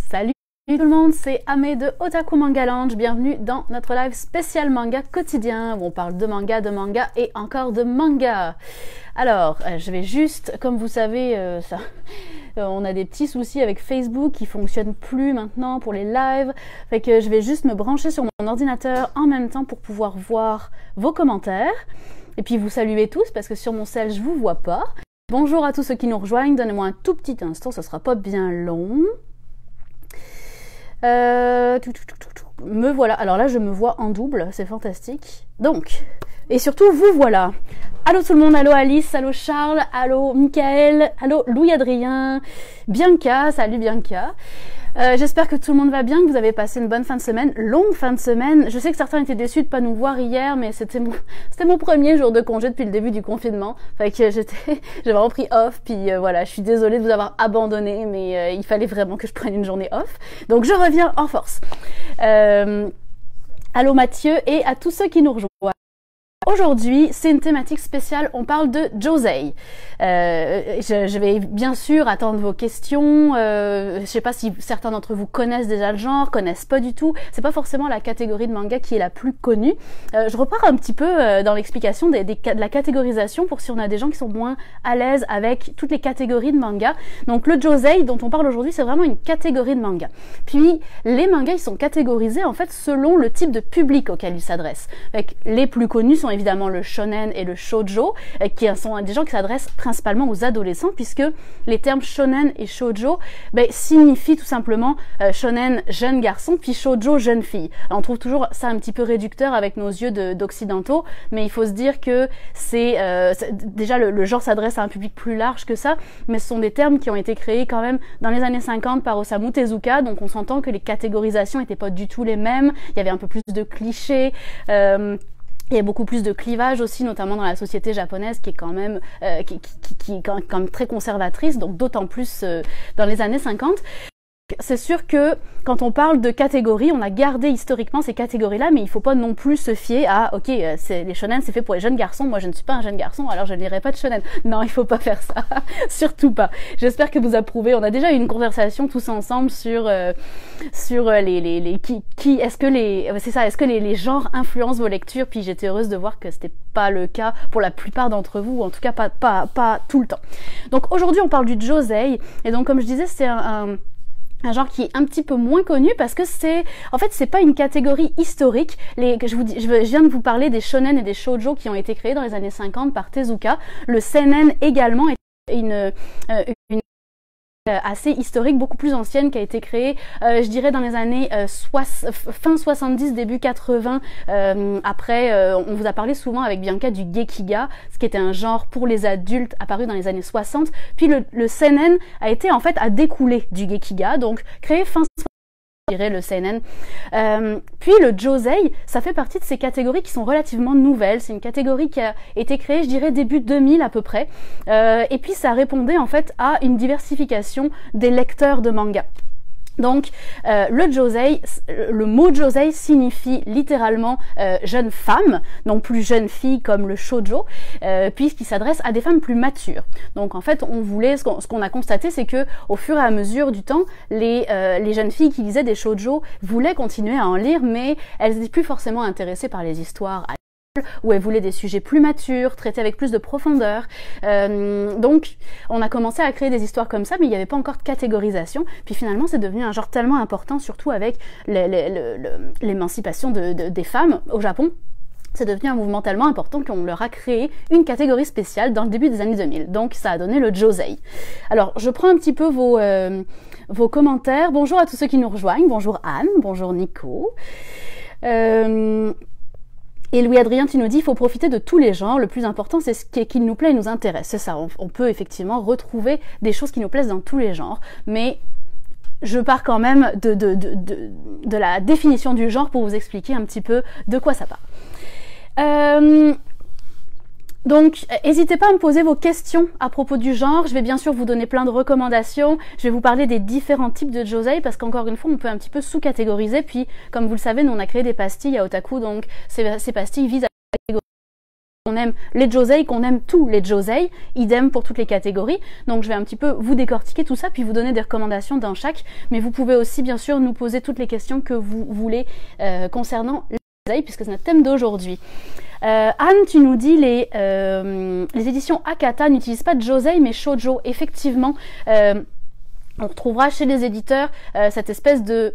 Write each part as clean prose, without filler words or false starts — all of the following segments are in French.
Salut tout le monde, c'est Amé de Otaku Manga Lounge. Bienvenue dans notre live spécial manga quotidien où on parle de manga et encore de manga. Alors, je vais juste, comme vous savez, on a des petits soucis avec Facebook qui fonctionnent plus maintenant pour les lives. Fait que je vais juste me brancher sur mon ordinateur en même temps pour pouvoir voir vos commentaires. Et puis vous saluer tous parce que sur mon cell, je vous vois pas. Bonjour à tous ceux qui nous rejoignent. Donnez-moi un tout petit instant, ça sera pas bien long. Me voilà. Alors là, je me vois en double, c'est fantastique. Donc, et surtout, vous voilà. Allô tout le monde, allô Alice, allô Charles, allô Michael, allô Louis-Adrien, Bianca, salut Bianca. J'espère que tout le monde va bien, que vous avez passé une bonne fin de semaine, longue fin de semaine. Je sais que certains étaient déçus de pas nous voir hier, mais c'était mon premier jour de congé depuis le début du confinement. Fait que j'ai vraiment pris off, puis voilà, je suis désolée de vous avoir abandonné, mais il fallait vraiment que je prenne une journée off. Donc je reviens en force. Allô Mathieu et à tous ceux qui nous rejoignent. Aujourd'hui, c'est une thématique spéciale, on parle de Josei. Je vais bien sûr attendre vos questions. Je sais pas si certains d'entre vous connaissent déjà le genre, connaissent pas du tout. C'est pas forcément la catégorie de manga qui est la plus connue. Je repars un petit peu dans l'explication de la catégorisation pour si on a des gens qui sont moins à l'aise avec toutes les catégories de manga. Donc le Josei dont on parle aujourd'hui, c'est vraiment une catégorie de manga. Puis les mangas, ils sont catégorisés en fait selon le type de public auquel ils s'adressent. Les plus connus sont évidemment le shonen et le shoujo, qui sont des gens qui s'adressent principalement aux adolescents, puisque les termes shonen et shoujo signifient tout simplement shonen jeune garçon, puis shoujo jeune fille. Alors, on trouve toujours ça un petit peu réducteur avec nos yeux d'occidentaux, mais il faut se dire que c'est déjà le genre s'adresse à un public plus large que ça, mais ce sont des termes qui ont été créés quand même dans les années 50 par Osamu Tezuka, donc on s'entend que les catégorisations n'étaient pas du tout les mêmes, il y avait un peu plus de clichés, il y a beaucoup plus de clivage aussi, notamment dans la société japonaise qui est quand même qui est quand même très conservatrice, donc d'autant plus dans les années 50. C'est sûr que quand on parle de catégories, on a gardé historiquement ces catégories-là, mais il faut pas non plus se fier à ok, les shonen c'est fait pour les jeunes garçons, moi je ne suis pas un jeune garçon, alors je ne lirai pas de shonen. Non, il faut pas faire ça, surtout pas. J'espère que vous approuvez. On a déjà eu une conversation tous ensemble sur les qui est-ce que est-ce que les genres influencent vos lectures, puis j'étais heureuse de voir que c'était pas le cas pour la plupart d'entre vous, ou en tout cas pas tout le temps. Donc aujourd'hui on parle du Josei, et donc comme je disais c'est un genre qui est un petit peu moins connu parce que c'est pas une catégorie historique. Je viens de vous parler des shonen et des shoujo qui ont été créés dans les années 50 par Tezuka. Le seinen également est une assez historique, beaucoup plus ancienne, qui a été créée, je dirais, dans les années fin 70, début 80. Après, on vous a parlé souvent avec Bianca du Gekiga, ce qui était un genre pour les adultes apparu dans les années 60. Puis le seinen a découlé du Gekiga, donc créé fin 70, je dirais, le seinen. Puis le Josei, ça fait partie de ces catégories qui sont relativement nouvelles. C'est une catégorie qui a été créée, je dirais, début 2000 à peu près. Et puis ça répondait en fait à une diversification des lecteurs de manga. Donc le Josei, le mot Josei signifie littéralement jeune femme, donc plus jeune fille comme le shoujo, puisqu'il s'adresse à des femmes plus matures. Donc en fait, ce qu'on a constaté, c'est que au fur et à mesure du temps, les jeunes filles qui lisaient des shoujo voulaient continuer à en lire, mais elles n'étaient plus forcément intéressées par les histoires où elles voulaient des sujets plus matures, traités avec plus de profondeur. Donc, on a commencé à créer des histoires comme ça, mais il n'y avait pas encore de catégorisation. Puis finalement, c'est devenu un genre tellement important, surtout avec l'émancipation des femmes au Japon. C'est devenu un mouvement tellement important qu'on leur a créé une catégorie spéciale dans le début des années 2000. Donc, ça a donné le Josei. Alors, je prends un petit peu vos commentaires. Bonjour à tous ceux qui nous rejoignent. Bonjour Anne. Bonjour Nico. Et Louis-Adrien, tu nous dis, il faut profiter de tous les genres. Le plus important, c'est ce qui nous plaît et nous intéresse. C'est ça, on peut effectivement retrouver des choses qui nous plaisent dans tous les genres. Mais je pars quand même de la définition du genre pour vous expliquer un petit peu de quoi ça parle. Donc, n'hésitez pas à me poser vos questions à propos du genre. Je vais bien sûr vous donner plein de recommandations. Je vais vous parler des différents types de Josei parce qu'encore une fois, on peut un petit peu sous-catégoriser. Puis, comme vous le savez, nous, on a créé des pastilles à Otaku. Donc, ces pastilles visent à qu'on aime les josei, qu'on aime tous les josei, idem pour toutes les catégories. Donc je vais un petit peu vous décortiquer tout ça, puis vous donner des recommandations dans chaque, mais vous pouvez aussi bien sûr nous poser toutes les questions que vous voulez concernant les josei, puisque c'est notre thème d'aujourd'hui. Anne, tu nous dis les éditions Akata n'utilisent pas de josei mais shoujo. Effectivement, on retrouvera chez les éditeurs cette espèce de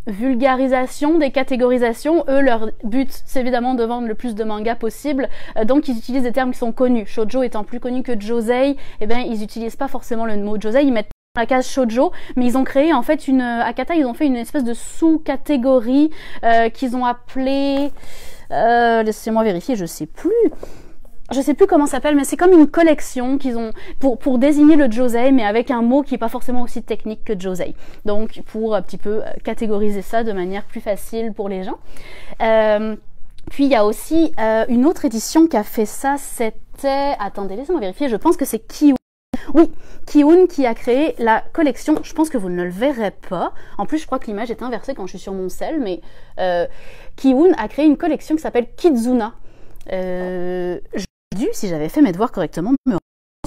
vulgarisation des catégorisations. Eux, leur but, c'est évidemment de vendre le plus de mangas possible, donc ils utilisent des termes qui sont connus. Shoujo étant plus connu que josei, eh bien ils utilisent pas forcément le mot josei, ils mettent la case shoujo, mais ils ont créé en fait Akata, ils ont fait une espèce de sous-catégorie qu'ils ont appelée laissez-moi vérifier, je sais plus comment ça s'appelle, mais c'est comme une collection qu'ils ont pour désigner le josei, mais avec un mot qui est pas forcément aussi technique que josei. Donc pour un petit peu catégoriser ça de manière plus facile pour les gens. Puis il y a aussi une autre édition qui a fait ça, c'était... Attendez, laissez-moi vérifier, je pense que c'est Kiun. Oui, Kiun qui a créé la collection, je pense que vous ne le verrez pas, en plus je crois que l'image est inversée quand je suis sur mon cell, mais Kiun a créé une collection qui s'appelle Kizuna. J'ai dû, si j'avais fait mes devoirs correctement, me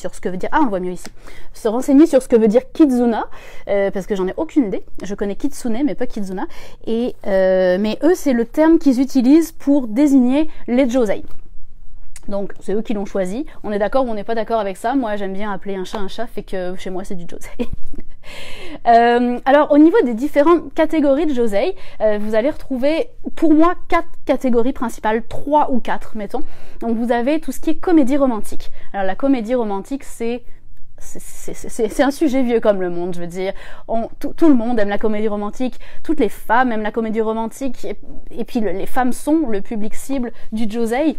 sur ce que veut dire, on le voit mieux ici, se renseigner sur ce que veut dire Kizuna, parce que j'en ai aucune idée. Je connais Kitsune mais pas Kizuna, mais eux c'est le terme qu'ils utilisent pour désigner les josei. Donc c'est eux qui l'ont choisi. On est d'accord ou on n'est pas d'accord avec ça. Moi j'aime bien appeler un chat, fait que chez moi c'est du josei. Alors au niveau des différentes catégories de josei, vous allez retrouver pour moi 4 catégories principales, 3 ou 4 mettons. Donc vous avez tout ce qui est comédie romantique. Alors la comédie romantique c'est un sujet vieux comme le monde, je veux dire. Tout le monde aime la comédie romantique, toutes les femmes aiment la comédie romantique, et puis les femmes sont le public cible du josei.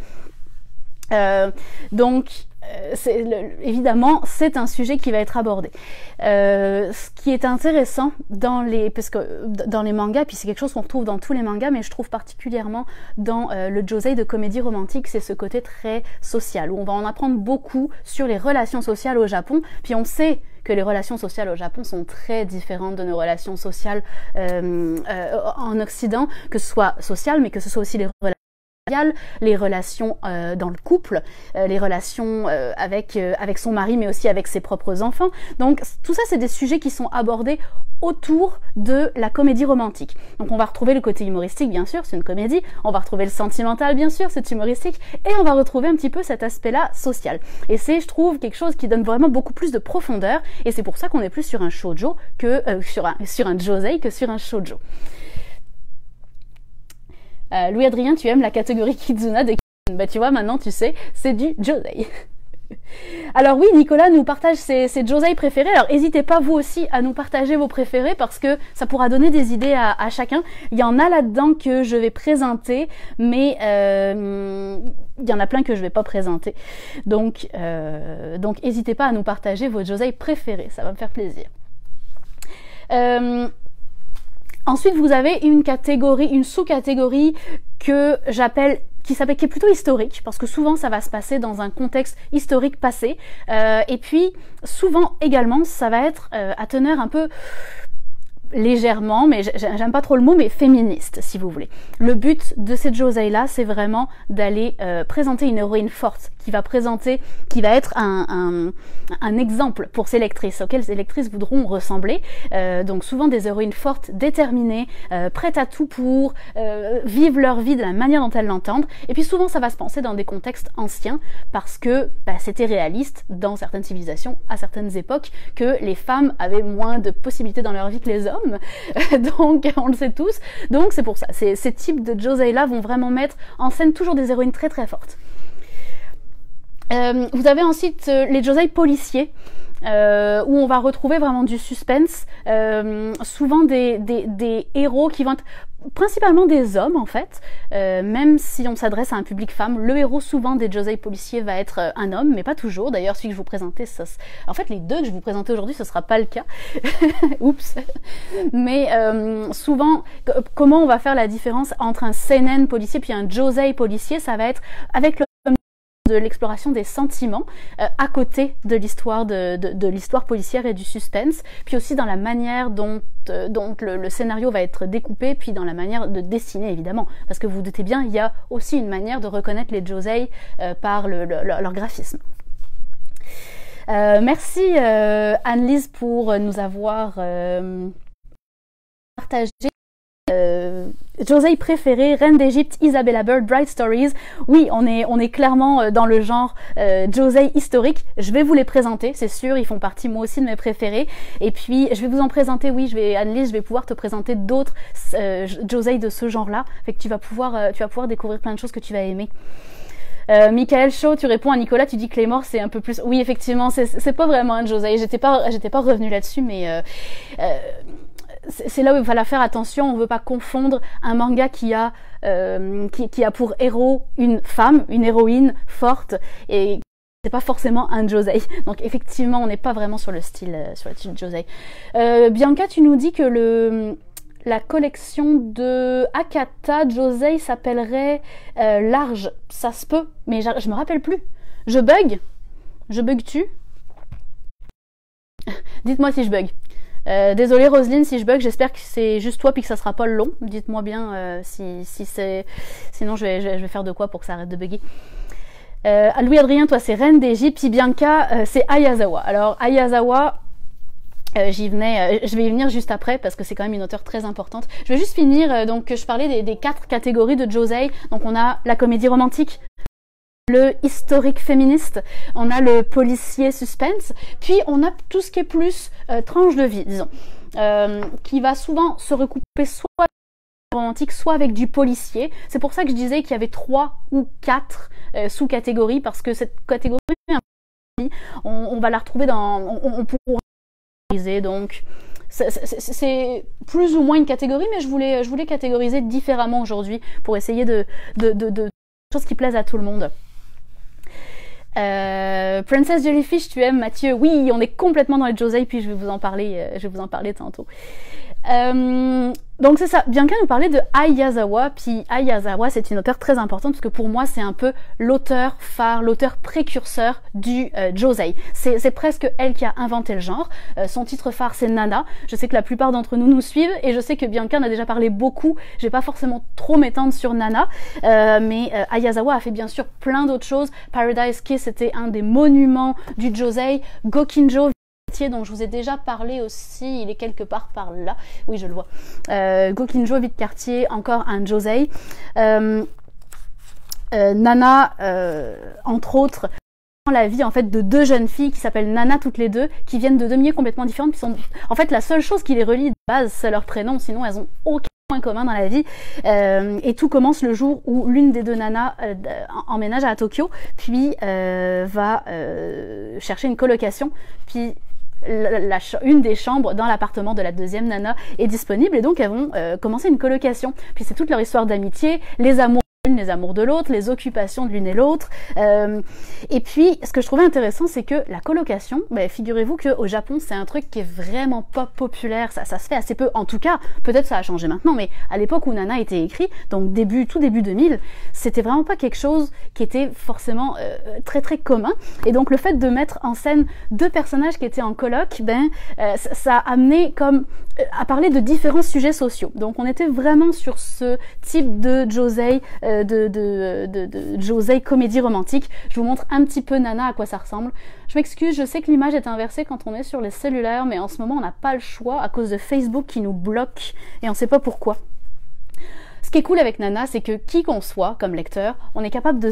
Évidemment, c'est un sujet qui va être abordé. Ce qui est intéressant dans les mangas, puis c'est quelque chose qu'on retrouve dans tous les mangas, mais je trouve particulièrement dans le josei de comédie romantique, c'est ce côté très social, où on va en apprendre beaucoup sur les relations sociales au Japon, puis on sait que les relations sociales au Japon sont très différentes de nos relations sociales en Occident, que ce soit sociales, mais que ce soit aussi les relations dans le couple, les relations avec son mari, mais aussi avec ses propres enfants. Donc tout ça, c'est des sujets qui sont abordés autour de la comédie romantique. Donc on va retrouver le côté humoristique, bien sûr, c'est une comédie, on va retrouver le sentimental, bien sûr, c'est humoristique, et on va retrouver un petit peu cet aspect-là social. Et c'est, je trouve, quelque chose qui donne vraiment beaucoup plus de profondeur, et c'est pour ça qu'on est plus sur un shoujo que sur un josei que sur un shoujo. Louis-Adrien, tu aimes la catégorie Kizuna de Kiun. Bah tu vois, maintenant tu sais, c'est du josei. Alors oui, Nicolas nous partage ses josei préférés. Alors n'hésitez pas vous aussi à nous partager vos préférés, parce que ça pourra donner des idées à chacun. Il y en a là-dedans que je vais présenter, mais il y en a plein que je vais pas présenter. Donc n'hésitez pas à nous partager vos josei préférés, ça va me faire plaisir. Ensuite, vous avez une sous-catégorie que j'appelle, qui est plutôt historique, parce que souvent ça va se passer dans un contexte historique passé, et puis souvent également ça va être à teneur un peu légèrement, mais j'aime pas trop le mot, mais féministe, si vous voulez. Le but de cette josei là, c'est vraiment d'aller présenter une héroïne forte, qui va être un exemple pour ces lectrices, auxquelles ces lectrices voudront ressembler. Donc souvent des héroïnes fortes, déterminées, prêtes à tout pour vivre leur vie de la manière dont elles l'entendent. Et puis souvent ça va se penser dans des contextes anciens, parce que c'était réaliste dans certaines civilisations, à certaines époques, que les femmes avaient moins de possibilités dans leur vie que les hommes. Donc on le sait tous, donc c'est pour ça, ces types de josei là vont vraiment mettre en scène toujours des héroïnes très très fortes. Vous avez ensuite les josei policiers, où on va retrouver vraiment du suspense, souvent des héros qui vont être principalement des hommes en fait, même si on s'adresse à un public femme, le héros souvent des josei policiers va être un homme, mais pas toujours. D'ailleurs celui que je vous présentais, en fait les deux que je vous présentais aujourd'hui, ce sera pas le cas. Oups. Mais souvent, comment on va faire la différence entre un seinen policier puis un josei policier, ça va être avec le de l'exploration des sentiments à côté de l'histoire de l'histoire policière et du suspense, puis aussi dans la manière dont le scénario va être découpé, puis dans la manière de dessiner évidemment, parce que vous vous doutez bien, il y a aussi une manière de reconnaître les Josei par leur graphisme. Merci Anne-Lise pour nous avoir partagé Josei préféré, Reine d'Égypte, Isabella Bird, Bright Stories. Oui, on est clairement dans le genre Josei historique. Je vais vous les présenter, c'est sûr, ils font partie moi aussi de mes préférés. Et puis je vais vous en présenter, oui, Anne-Lise, je vais pouvoir te présenter d'autres Josei de ce genre-là. Fait que tu vas pouvoir découvrir plein de choses que tu vas aimer. Michael Shaw, tu réponds à Nicolas, tu dis que les morts c'est un peu plus... Oui, effectivement, c'est pas vraiment un Josei. J'étais pas revenue là-dessus, mais c'est là où il va falloir faire attention. On veut pas confondre un manga qui a pour héros une femme, une héroïne forte, et c'est pas forcément un Josei. Donc effectivement, on n'est pas vraiment sur le style Josei. Bianca, tu nous dis que la collection de Akata Josei s'appellerait Large. Ça se peut, mais je me rappelle plus. Je bug? Je bug-tu? Dites-moi si je bug. Désolée Roselyne si je bug, j'espère que c'est juste toi puis que ça sera pas long. Dites-moi bien si c'est... Sinon je vais faire de quoi pour que ça arrête de bugger. Louis-Adrien, toi c'est Reine d'Égypte, puis Bianca c'est Ayazawa. Alors Ayazawa... je vais y venir juste après parce que c'est quand même une auteure très importante. Je vais juste finir, donc je parlais des 4 catégories de Josei. Donc on a la comédie romantique, le historique féministe, on a le policier suspense, puis on a tout ce qui est plus tranche de vie, disons, qui va souvent se recouper soit avec du romantique, soit avec du policier. C'est pour ça que je disais qu'il y avait 3 ou 4 sous-catégories, parce que cette catégorie, on va la retrouver on pourra donc c'est plus ou moins une catégorie, mais je voulais catégoriser différemment aujourd'hui pour essayer de choses qui plaisent à tout le monde. Princess Jellyfish, tu aimes Mathieu? Oui, on est complètement dans les Josei, puis je vais vous en parler tantôt. Donc c'est ça, Bianca nous parlait de Ayazawa, puis Ayazawa c'est une auteure très importante parce que pour moi c'est un peu l'auteur phare, l'auteur précurseur du Josei. C'est presque elle qui a inventé le genre. Son titre phare c'est Nana. Je sais que la plupart d'entre nous suivent et je sais que Bianca en a déjà parlé beaucoup. Je vais pas forcément trop m'étendre sur Nana, mais Ayazawa a fait bien sûr plein d'autres choses. Paradise Kiss était un des monuments du Josei. Gokinjo, dont je vous ai déjà parlé aussi, il est quelque part par là, oui je le vois. Gokinjo, Vide Quartier, encore un Josei. Nana, entre autres, la vie en fait de 2 jeunes filles qui s'appellent Nana toutes les deux, qui viennent de 2 milieux complètement différents, qui sont en fait la seule chose qui les relie de base c'est leur prénom, sinon elles ont aucun point commun dans la vie, et tout commence le jour où l'une des 2 nanas emménage à Tokyo, puis va chercher une colocation, puis une des chambres dans l'appartement de la 2e nana est disponible, et donc elles vont commencer une colocation. Puis c'est toute leur histoire d'amitié, les amours de l'une, les amours de l'autre, les occupations de l'une et l'autre. Et puis ce que je trouvais intéressant, c'est que la colocation, figurez-vous qu'au Japon c'est un truc qui est vraiment pas populaire, ça se fait assez peu, en tout cas peut-être ça a changé maintenant, mais à l'époque où Nana était écrit, donc tout début 2000, c'était vraiment pas quelque chose qui était forcément très très commun. Et donc le fait de mettre en scène 2 personnages qui étaient en coloc, ça a amené comme à parler de différents sujets sociaux. Donc on était vraiment sur ce type de Josei, de Josei comédie romantique. Je vous montre un petit peu Nana à quoi ça ressemble. Je m'excuse, je sais que l'image est inversée quand on est sur les cellulaires, mais en ce moment on n'a pas le choix à cause de Facebook qui nous bloque et on sait pas pourquoi. Ce qui est cool avec Nana, c'est que qui qu'on soit comme lecteur, on est capable de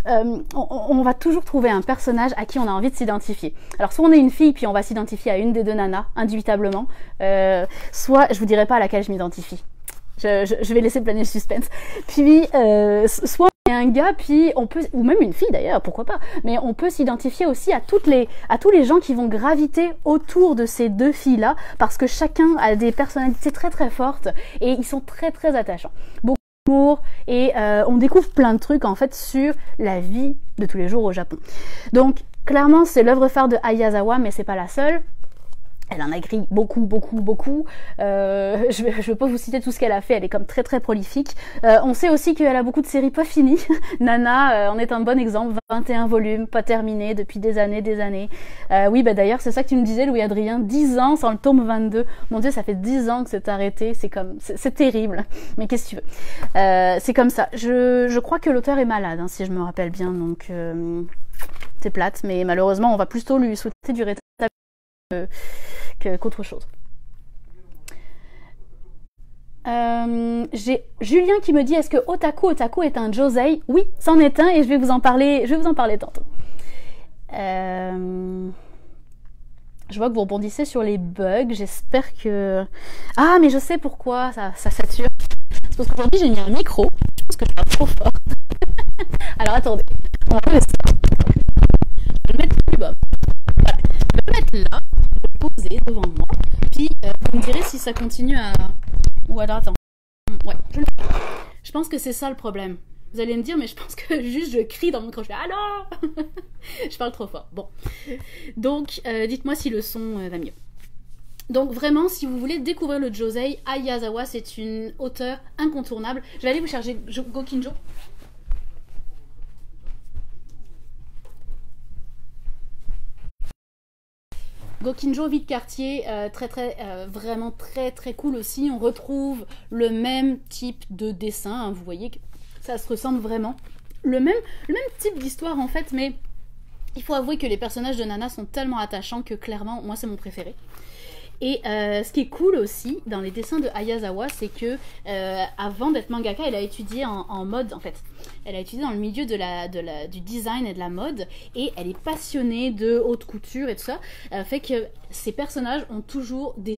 on va toujours trouver un personnage à qui on a envie de s'identifier. Alors soit on est une fille puis on va s'identifier à une des 2 nanas, indubitablement, soit je vous dirai pas à laquelle je m'identifie. Je vais laisser planer le suspense. Puis soit on est un gars, puis on peut, ou même une fille d'ailleurs, pourquoi pas, mais on peut s'identifier aussi à tous les gens qui vont graviter autour de ces 2 filles-là, parce que chacun a des personnalités très très fortes et ils sont très très attachants. Beaucoup d'humour et on découvre plein de trucs en fait sur la vie de tous les jours au Japon. Donc clairement c'est l'œuvre phare de Ayazawa, mais c'est pas la seule. Elle en a écrit beaucoup, beaucoup, beaucoup. Je vais pas vous citer tout ce qu'elle a fait, elle est comme très très prolifique. On sait aussi qu'elle a beaucoup de séries pas finies. Nana en est un bon exemple, 21 volumes, pas terminés depuis des années, des années. Oui, bah d'ailleurs, c'est ça que tu me disais, Louis-Adrien, 10 ans sans le tome 22. Mon Dieu, ça fait 10 ans que c'est arrêté, c'est terrible. Mais qu'est-ce que tu veux, c'est comme ça. Je crois que l'auteur est malade, hein, si je me rappelle bien, donc c'est plate, mais malheureusement, on va plutôt lui souhaiter du rétablissement qu'autre chose. J'ai Julien qui me dit, est-ce que Otaku est un josei? Oui, c'en est un et je vais vous en parler tantôt. Je vois que vous rebondissez sur les bugs, j'espère que... Ah, mais je sais pourquoi ça sature. C'est parce qu'aujourd'hui j'ai mis un micro, je pense que je parle trop fort. Alors attendez, on va faire ça. Je vais le mettre plus bas. Voilà, je vais le mettre là, je vais le poser devant moi, puis vous me direz si ça continue à... Ou alors attends, ouais, je pense que c'est ça le problème. Vous allez me dire, mais je pense que juste je crie dans mon micro, je fais allô. Je parle trop fort. Bon, donc dites-moi si le son va mieux. Donc vraiment, si vous voulez découvrir le josei, Ai Yazawa, c'est une auteure incontournable. Je vais aller vous chercher Gokinjo. Gokinjo, Vide Quartier, vraiment très cool aussi. On retrouve le même type de dessin, hein, vous voyez que ça se ressemble vraiment. Le même type d'histoire en fait, mais il faut avouer que les personnages de Nana sont tellement attachants que clairement, moi c'est mon préféré. Et ce qui est cool aussi dans les dessins de Ai Yazawa, c'est que avant d'être mangaka, elle a étudié en mode en fait. Elle a étudié dans le milieu du design et de la mode, et elle est passionnée de haute couture et tout ça. Fait que ces personnages ont toujours des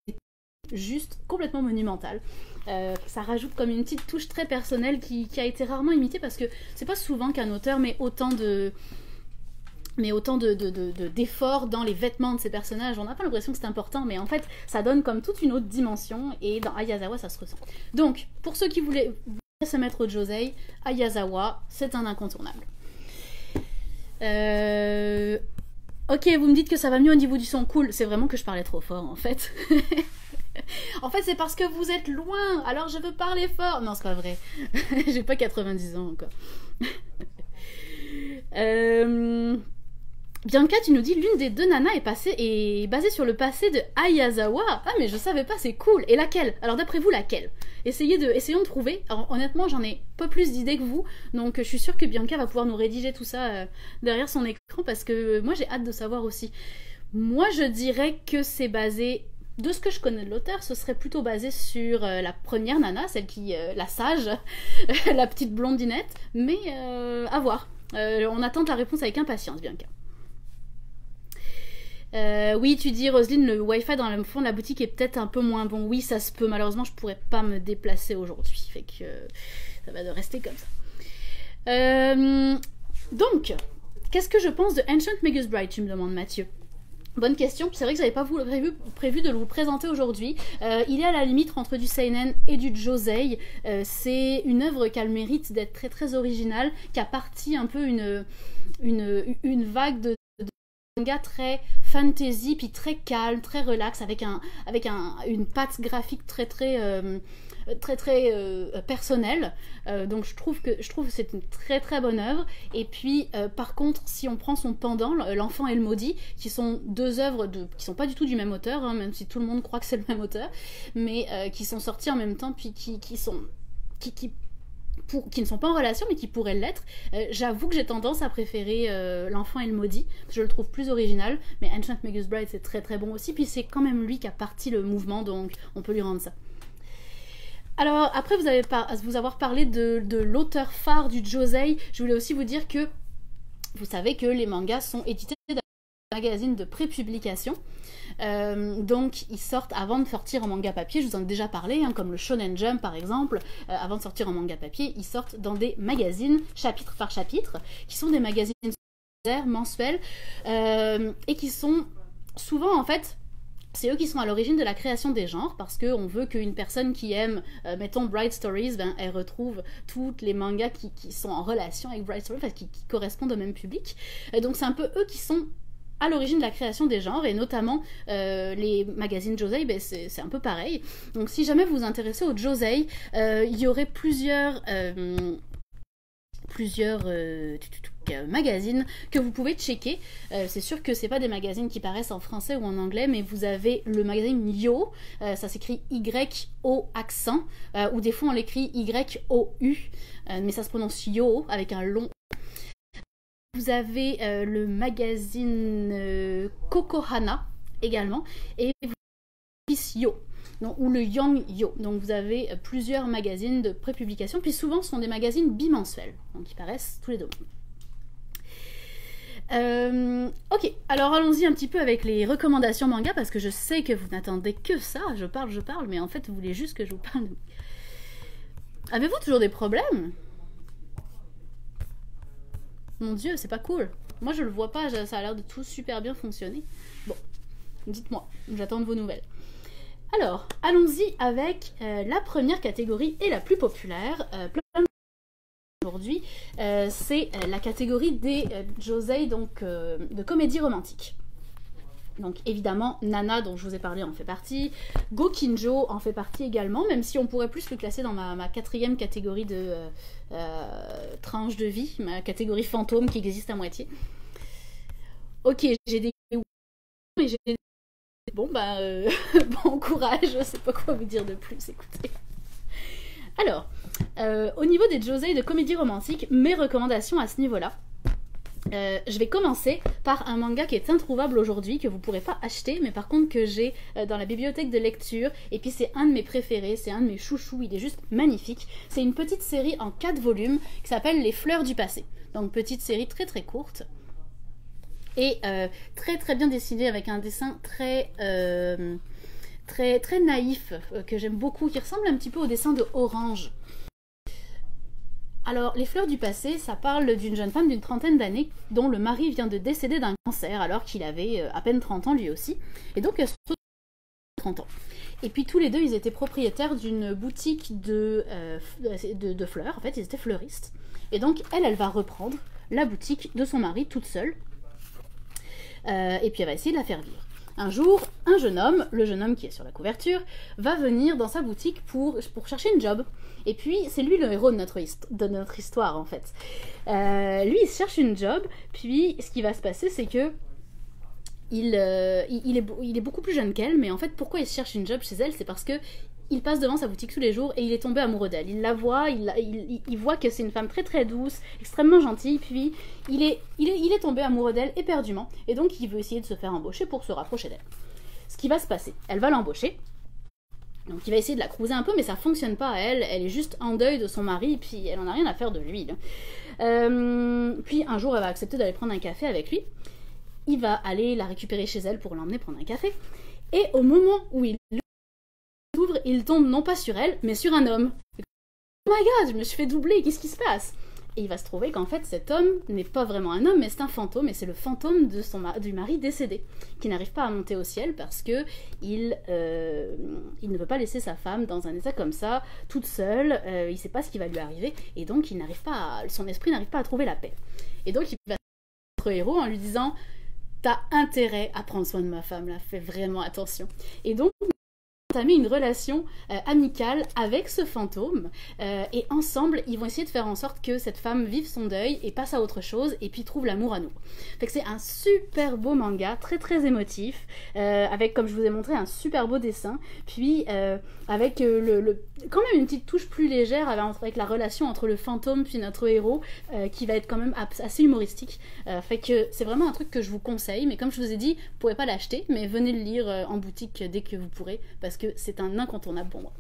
juste complètement monumentales. Ça rajoute comme une petite touche très personnelle qui a été rarement imitée, parce que c'est pas souvent qu'un auteur met autant d'efforts dans les vêtements de ces personnages. On n'a pas l'impression que c'est important, mais en fait ça donne comme toute une autre dimension, et dans Ai Yazawa ça se ressent. Donc pour ceux qui voulaient se mettre au josei, Ai Yazawa c'est un incontournable. Ok, vous me dites que ça va mieux au niveau du son, cool. C'est vraiment que je parlais trop fort en fait. En fait c'est parce que vous êtes loin, alors je veux parler fort. Non, c'est pas vrai. J'ai pas 90 ans encore. Bianca, tu nous dis l'une des deux nanas est basée sur le passé de Ai Yazawa. Ah mais je savais pas, c'est cool. Et laquelle? Alors d'après vous, laquelle? Essayons de trouver. Alors honnêtement, j'en ai pas plus d'idées que vous, donc je suis sûre que Bianca va pouvoir nous rédiger tout ça derrière son écran, parce que moi j'ai hâte de savoir aussi. Moi je dirais que c'est basé, de ce que je connais de l'auteur, ce serait plutôt basé sur la première nana, celle qui, la sage, la petite blondinette, mais à voir. On attend la réponse avec impatience, Bianca. Oui, tu dis, Roselyne, le Wi-Fi dans le fond de la boutique est peut-être un peu moins bon. Oui, ça se peut. Malheureusement, je pourrais pas me déplacer aujourd'hui. Fait que ça va de rester comme ça. Donc, qu'est-ce que je pense de Ancient Magus Bride, tu me demandes, Mathieu? Bonne question. C'est vrai que j'avais pas prévu de le présenter aujourd'hui. Il est à la limite entre du seinen et du josei. C'est une œuvre qui a le mérite d'être très originale, qui a parti un peu une vague de manga très fantasy, puis très calme, très relax, avec une patte graphique très personnelle. Donc je trouve que c'est une très bonne œuvre. Et puis par contre, si on prend son pendant, L'Enfant et le Maudit, qui sont deux œuvres qui sont pas du tout du même auteur, hein, même si tout le monde croit que c'est le même auteur, mais qui sont sortis en même temps, puis qui ne sont pas en relation mais qui pourraient l'être. J'avoue que j'ai tendance à préférer L'Enfant et le Maudit, je le trouve plus original, mais Ancient Magus Bride c'est très bon aussi, puis c'est quand même lui qui a parti le mouvement, donc on peut lui rendre ça. Alors après vous avoir parlé de l'auteur phare du josei, je voulais aussi vous dire que vous savez que les mangas sont édités dans un magazine de prépublication. Donc ils sortent avant de sortir en manga papier, je vous en ai déjà parlé, hein, comme le Shonen Jump par exemple. Avant de sortir en manga papier, ils sortent dans des magazines chapitre par chapitre, qui sont des magazines mensuels, et qui sont souvent en fait, c'est eux qui sont à l'origine de la création des genres, parce qu'on veut qu'une personne qui aime, mettons, Bright Stories, elle retrouve toutes les mangas qui sont en relation avec Bright Stories, qui correspondent au même public. Donc c'est un peu eux qui sont à l'origine de la création des genres, et notamment les magazines Josei, ben c'est un peu pareil. Donc si jamais vous vous intéressez au Josei, il y aurait plusieurs magazines que vous pouvez checker. C'est sûr que c'est pas des magazines qui paraissent en français ou en anglais, mais vous avez le magazine Yo, ça s'écrit Y-O accent, ou des fois on l'écrit Y-O-U, mais ça se prononce Yo avec un long. Vous avez le magazine Kokohana également, et vous avez Yo. Donc, ou le Young Yo. Donc vous avez plusieurs magazines de prépublication, puis souvent ce sont des magazines bimensuels, donc ils paraissent tous les 2 mois. Ok, alors allons-y un petit peu avec les recommandations manga, parce que je sais que vous n'attendez que ça, je parle, mais en fait vous voulez juste que je vous parle de... Avez-vous toujours des problèmes? Mon dieu, c'est pas cool. Moi je le vois pas, ça a l'air de tout super bien fonctionner. Bon, dites-moi, j'attends de vos nouvelles. Alors, allons-y avec la première catégorie et la plus populaire aujourd'hui, c'est la catégorie des josei, donc de comédie romantique. Donc évidemment, Nana, dont je vous ai parlé, en fait partie. Gokinjo en fait partie également, même si on pourrait plus le classer dans ma 4e catégorie de tranche de vie, ma catégorie fantôme qui existe à moitié. Ok, j'ai des... mais j'ai des... Bon bah, bon courage, je sais pas quoi vous dire de plus, écoutez. Alors, au niveau des josei de comédie romantique, mes recommandations à ce niveau-là, je vais commencer par un manga qui est introuvable aujourd'hui, que vous pourrez pas acheter, mais par contre que j'ai dans la bibliothèque de lecture, et puis c'est un de mes préférés, c'est un de mes chouchous, il est juste magnifique. C'est une petite série en 4 volumes qui s'appelle Les Fleurs du Passé. Donc petite série très très courte. Et très très bien dessinée, avec un dessin très naïf, que j'aime beaucoup, qui ressemble un petit peu au dessin de Orange. Alors, Les Fleurs du Passé, ça parle d'une jeune femme d'une trentaine d'années dont le mari vient de décéder d'un cancer alors qu'il avait à peine 30 ans lui aussi. Et donc, elle se retrouve à 30 ans. Et puis tous les deux, ils étaient propriétaires d'une boutique de fleurs. En fait, ils étaient fleuristes. Et donc, elle va reprendre la boutique de son mari toute seule. Et puis elle va essayer de la faire vivre. Un jour, un jeune homme, le jeune homme qui est sur la couverture, va venir dans sa boutique pour chercher une job. Et puis, c'est lui le héros de notre histoire, en fait. Lui, il cherche une job, puis ce qui va se passer, c'est que il est beaucoup plus jeune qu'elle, mais en fait, pourquoi il cherche une job chez elle? C'est parce que il passe devant sa boutique tous les jours et il est tombé amoureux d'elle. Il la voit, il voit que c'est une femme très très douce, extrêmement gentille, puis il est tombé amoureux d'elle éperdument, et donc il veut essayer de se faire embaucher pour se rapprocher d'elle. Ce qui va se passer, elle va l'embaucher, donc il va essayer de la cruiser un peu, mais ça fonctionne pas. Elle est juste en deuil de son mari, puis elle en a rien à faire de lui. Puis un jour, elle va accepter d'aller prendre un café avec lui. Il va aller la récupérer chez elle pour l'emmener prendre un café, et au moment où il ouvre, il tombe non pas sur elle, mais sur un homme. Oh my god, je me suis fait doubler, qu'est-ce qui se passe? Et il va se trouver qu'en fait cet homme n'est pas vraiment un homme, mais c'est un fantôme, et c'est le fantôme du mari décédé, qui n'arrive pas à monter au ciel parce que il ne veut pas laisser sa femme dans un état comme ça, toute seule, il sait pas ce qui va lui arriver, et donc son esprit n'arrive pas à trouver la paix. Et donc il va notre héros en lui disant: t'as intérêt à prendre soin de ma femme là, fais vraiment attention. Et donc entamer une relation amicale avec ce fantôme, et ensemble ils vont essayer de faire en sorte que cette femme vive son deuil et passe à autre chose et puis trouve l'amour à nouveau. Fait que c'est un super beau manga, très très émotif, avec, comme je vous ai montré, un super beau dessin, puis avec quand même une petite touche plus légère avec la relation entre le fantôme puis notre héros, qui va être quand même assez humoristique. Fait que c'est vraiment un truc que je vous conseille, mais comme je vous ai dit, vous pouvez pas l'acheter, mais venez le lire en boutique dès que vous pourrez, parce que c'est un incontournable pour moi.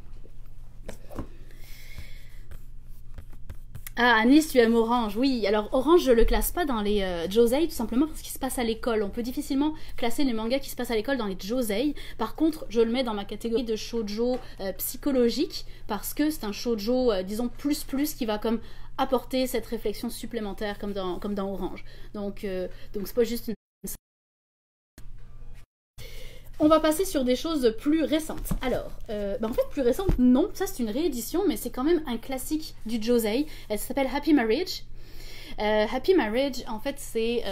Ah, Anis, tu aimes Orange, oui. Alors Orange, je le classe pas dans les josei, tout simplement parce qu'il se passe à l'école. On peut difficilement classer les mangas qui se passent à l'école dans les josei. Par contre, je le mets dans ma catégorie de shoujo psychologique, parce que c'est un shoujo, disons, plus qui va comme apporter cette réflexion supplémentaire comme dans Orange. Donc c'est pas juste une... On va passer sur des choses plus récentes. Alors, en fait, plus récentes, non, ça c'est une réédition, mais c'est quand même un classique du josei. Elle s'appelle Happy Marriage. Happy Marriage, en fait, c'est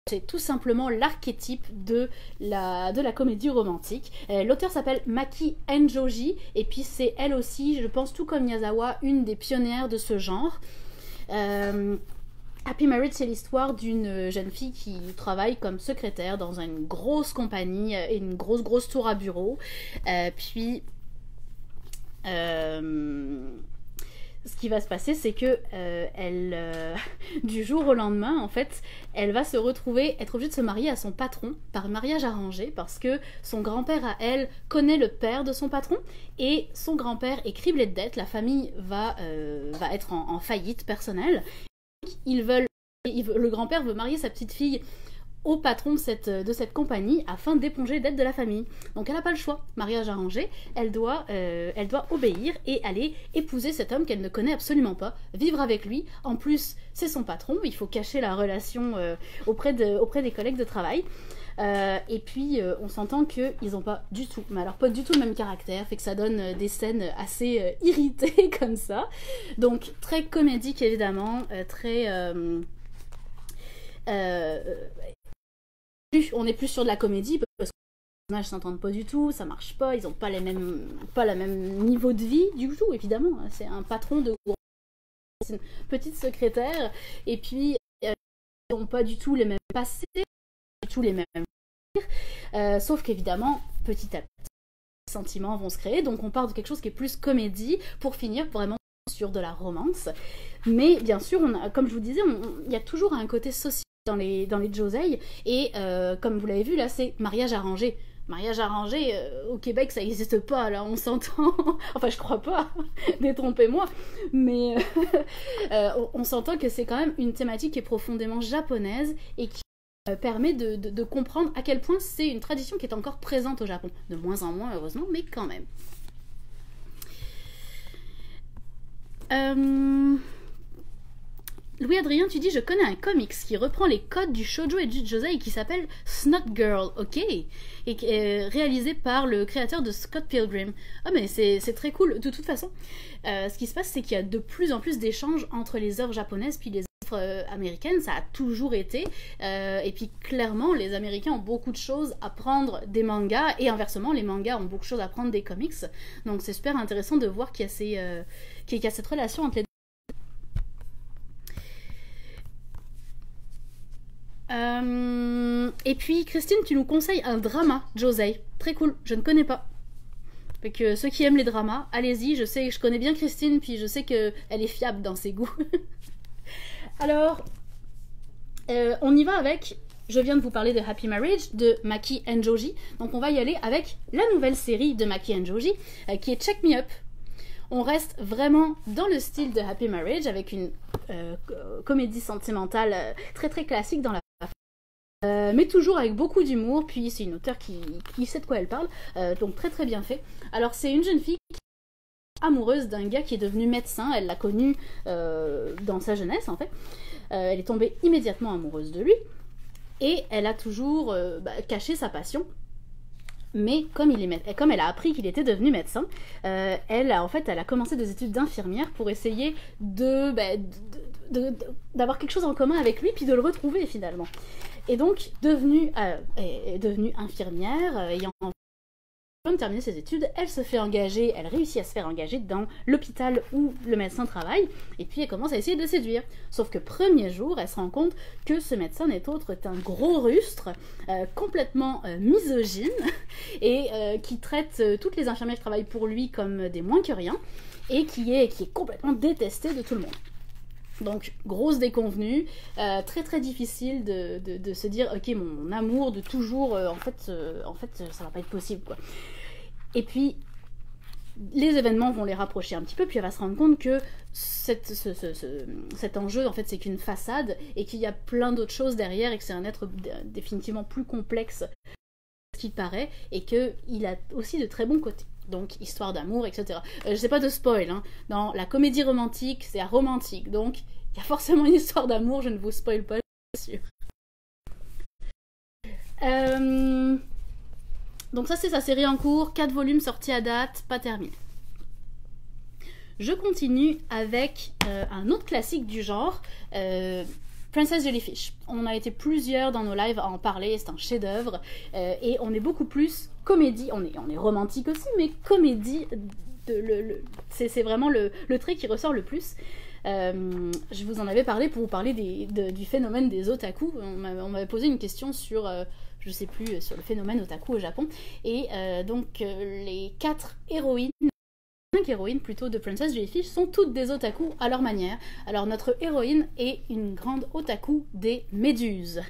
c'est tout simplement l'archétype de la comédie romantique. L'auteur s'appelle Maki Enjoji, et puis c'est elle aussi, je pense, tout comme Miyazawa, une des pionnières de ce genre. Happy Marriage, c'est l'histoire d'une jeune fille qui travaille comme secrétaire dans une grosse compagnie, une grosse tour à bureau. Puis ce qui va se passer, c'est que du jour au lendemain, en fait, elle va se retrouver, être obligée de se marier à son patron par mariage arrangé, parce que son grand-père à elle connaît le père de son patron, et son grand-père est criblé de dettes, la famille va être en faillite personnelle. Le grand-père veut marier sa petite fille au patron de cette compagnie afin d'éponger les dettes de la famille. Donc elle n'a pas le choix, mariage arrangé, elle doit obéir et aller épouser cet homme qu'elle ne connaît absolument pas, vivre avec lui. En plus, c'est son patron, il faut cacher la relation auprès des collègues de travail. Et puis on s'entend qu'ils n'ont pas du tout le même caractère, fait que ça donne des scènes assez irritées comme ça. Donc très comédique évidemment, on est plus sur de la comédie parce que les personnages s'entendent pas du tout, ça marche pas, ils n'ont pas le même niveau de vie du tout, évidemment. C'est un patron c'est une petite secrétaire, et puis ils n'ont pas du tout les mêmes passés, pas du tout les mêmes sauf qu'évidemment, petit à petit, les sentiments vont se créer, donc on part de quelque chose qui est plus comédie pour finir vraiment sur de la romance. Mais bien sûr, comme je vous disais, il y a toujours un côté social dans les josei, et comme vous l'avez vu là, c'est mariage arrangé. Mariage arrangé, au Québec ça n'existe pas, là on s'entend, enfin je crois pas, détrompez-moi, mais on s'entend que c'est quand même une thématique qui est profondément japonaise et qui permet de comprendre à quel point c'est une tradition qui est encore présente au Japon. De moins en moins heureusement, mais quand même. Louis-Adrien, tu dis, je connais un comics qui reprend les codes du shoujo et du josei qui s'appelle Snot Girl, ok, et qui est réalisé par le créateur de Scott Pilgrim. Ah mais c'est très cool. De toute façon, ce qui se passe, c'est qu'il y a de plus en plus d'échanges entre les œuvres japonaises puis les œuvres américaines, ça a toujours été, et puis clairement les Américains ont beaucoup de choses à prendre des mangas, et inversement les mangas ont beaucoup de choses à prendre des comics, donc c'est super intéressant de voir qu'il y a cette relation entre les deux. Et puis Christine, tu nous conseilles un drama josei, très cool, je ne connais pas. Fait que ceux qui aiment les dramas, allez-y, je connais bien Christine, puis je sais qu'elle est fiable dans ses goûts. Alors, on y va avec, je viens de vous parler de Happy Marriage de Maki Enjoji, donc on va y aller avec la nouvelle série de Maki Enjoji qui est Check Me Up. On reste vraiment dans le style de Happy Marriage avec une comédie sentimentale très très classique dans la mais toujours avec beaucoup d'humour, puis c'est une auteure qui sait de quoi elle parle, donc très très bien fait. Alors c'est une jeune fille qui est amoureuse d'un gars qui est devenu médecin, elle l'a connu dans sa jeunesse en fait, elle est tombée immédiatement amoureuse de lui, et elle a toujours caché sa passion. Mais comme elle a appris qu'il était devenu médecin, elle a commencé des études d'infirmière pour essayer d'avoir quelque chose en commun avec lui, puis de le retrouver finalement. Et donc, est devenue infirmière, ayant terminé ses études, elle se fait engager, elle réussit à se faire engager dans l'hôpital où le médecin travaille, et puis elle commence à essayer de le séduire. Sauf que premier jour, elle se rend compte que ce médecin n'est autre qu'un gros rustre, complètement misogyne, et qui traite toutes les infirmières qui travaillent pour lui comme des moins que rien, et qui est complètement détesté de tout le monde. Donc, grosse déconvenue, très très difficile de se dire, ok, mon amour de toujours, en fait, ça va pas être possible, quoi. Et puis, les événements vont les rapprocher un petit peu, puis elle va se rendre compte que cet enjeu, en fait, c'est qu'une façade, et qu'il y a plein d'autres choses derrière, et que c'est un être définitivement plus complexe que ce qu'il paraît, et qu'il a aussi de très bons côtés. Donc, histoire d'amour, etc. Je sais pas de spoil, hein. Dans la comédie romantique, c'est romantique, donc il y a forcément une histoire d'amour, je ne vous spoil pas, je suis sûre. Donc ça, c'est sa série en cours, 4 volumes sortis à date, pas terminé. Je continue avec un autre classique du genre, Princess Jellyfish. On a été plusieurs dans nos lives à en parler, c'est un chef-d'œuvre et on est beaucoup plus comédie, on est romantique aussi, mais comédie, c'est vraiment le trait qui ressort le plus. Je vous en avais parlé pour vous parler du phénomène des otaku. On m'avait posé une question sur, je sais plus, sur le phénomène otaku au Japon. Et donc les 5 héroïnes plutôt de Princess Jellyfish sont toutes des otaku à leur manière. Alors notre héroïne est une grande otaku des méduses.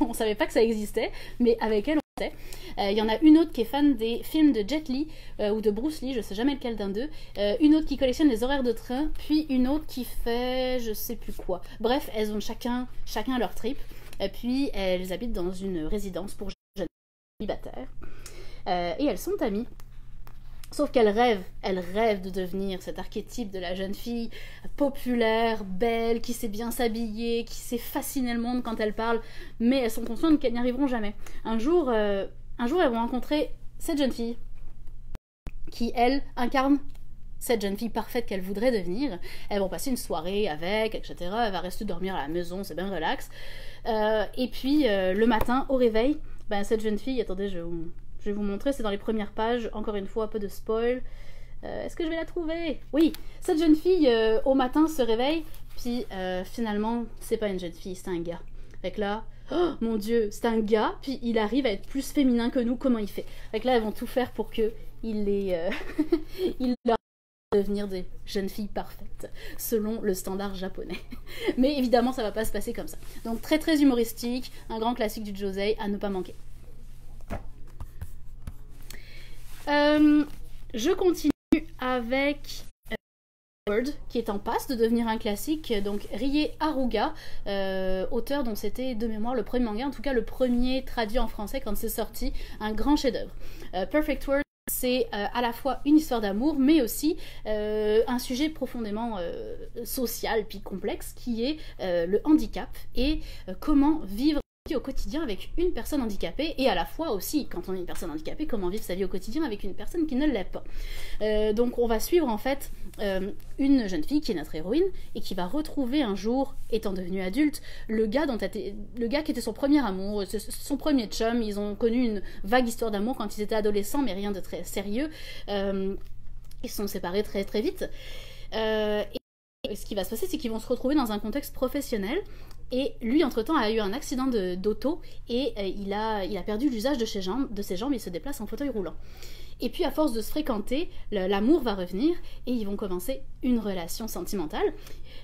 On savait pas que ça existait, mais avec elle on sait. Il y en a une autre qui est fan des films de Jet Li ou de Bruce Lee, je sais jamais lequel d'un d'eux. Une autre qui collectionne les horaires de train, puis une autre qui fait je sais plus quoi. Bref, elles ont chacun leur trip. Et puis elles habitent dans une résidence pour jeunes célibataires. Et elles sont amies. Sauf qu'elle rêve de devenir cet archétype de la jeune fille populaire, belle, qui sait bien s'habiller, qui sait fasciner le monde quand elle parle, mais elles sont conscientes qu'elles n'y arriveront jamais. Un jour, elles vont rencontrer cette jeune fille qui, elle, incarne cette jeune fille parfaite qu'elle voudrait devenir. Elles vont passer une soirée avec, etc. Elle va rester dormir à la maison, c'est bien relax. Et puis, le matin, au réveil, cette jeune fille, attendez, je vais vous montrer, c'est dans les premières pages, encore une fois, peu de spoil. Est-ce que je vais la trouver? Oui, cette jeune fille, au matin, se réveille, puis finalement, c'est pas une jeune fille, c'est un gars. Fait là, oh mon Dieu, c'est un gars, puis il arrive à être plus féminin que nous, comment il fait? Fait là, elles vont tout faire pour que il leur devenir des jeunes filles parfaites, selon le standard japonais. Mais évidemment, ça va pas se passer comme ça. Donc très très humoristique, un grand classique du josei à ne pas manquer. Je continue avec Word, qui est en passe de devenir un classique, donc Rie Haruga, auteur dont c'était de mémoire le premier manga, en tout cas le premier traduit en français quand c'est sorti, un grand chef-d'œuvre. Perfect World, c'est à la fois une histoire d'amour, mais aussi un sujet profondément social puis complexe, qui est le handicap et comment vivre au quotidien avec une personne handicapée, et à la fois aussi, quand on est une personne handicapée, comment vivre sa vie au quotidien avec une personne qui ne l'est pas. Donc on va suivre en fait une jeune fille qui est notre héroïne et qui va retrouver un jour, étant devenue adulte, le gars qui était son premier amour, son premier chum. Ils ont connu une vague histoire d'amour quand ils étaient adolescents, mais rien de très sérieux. Ils se sont séparés très très vite. Et ce qui va se passer, c'est qu'ils vont se retrouver dans un contexte professionnel. Et lui, entre-temps, a eu un accident d'auto et il a perdu l'usage de ses jambes, il se déplace en fauteuil roulant. Et puis, à force de se fréquenter, l'amour va revenir et ils vont commencer une relation sentimentale.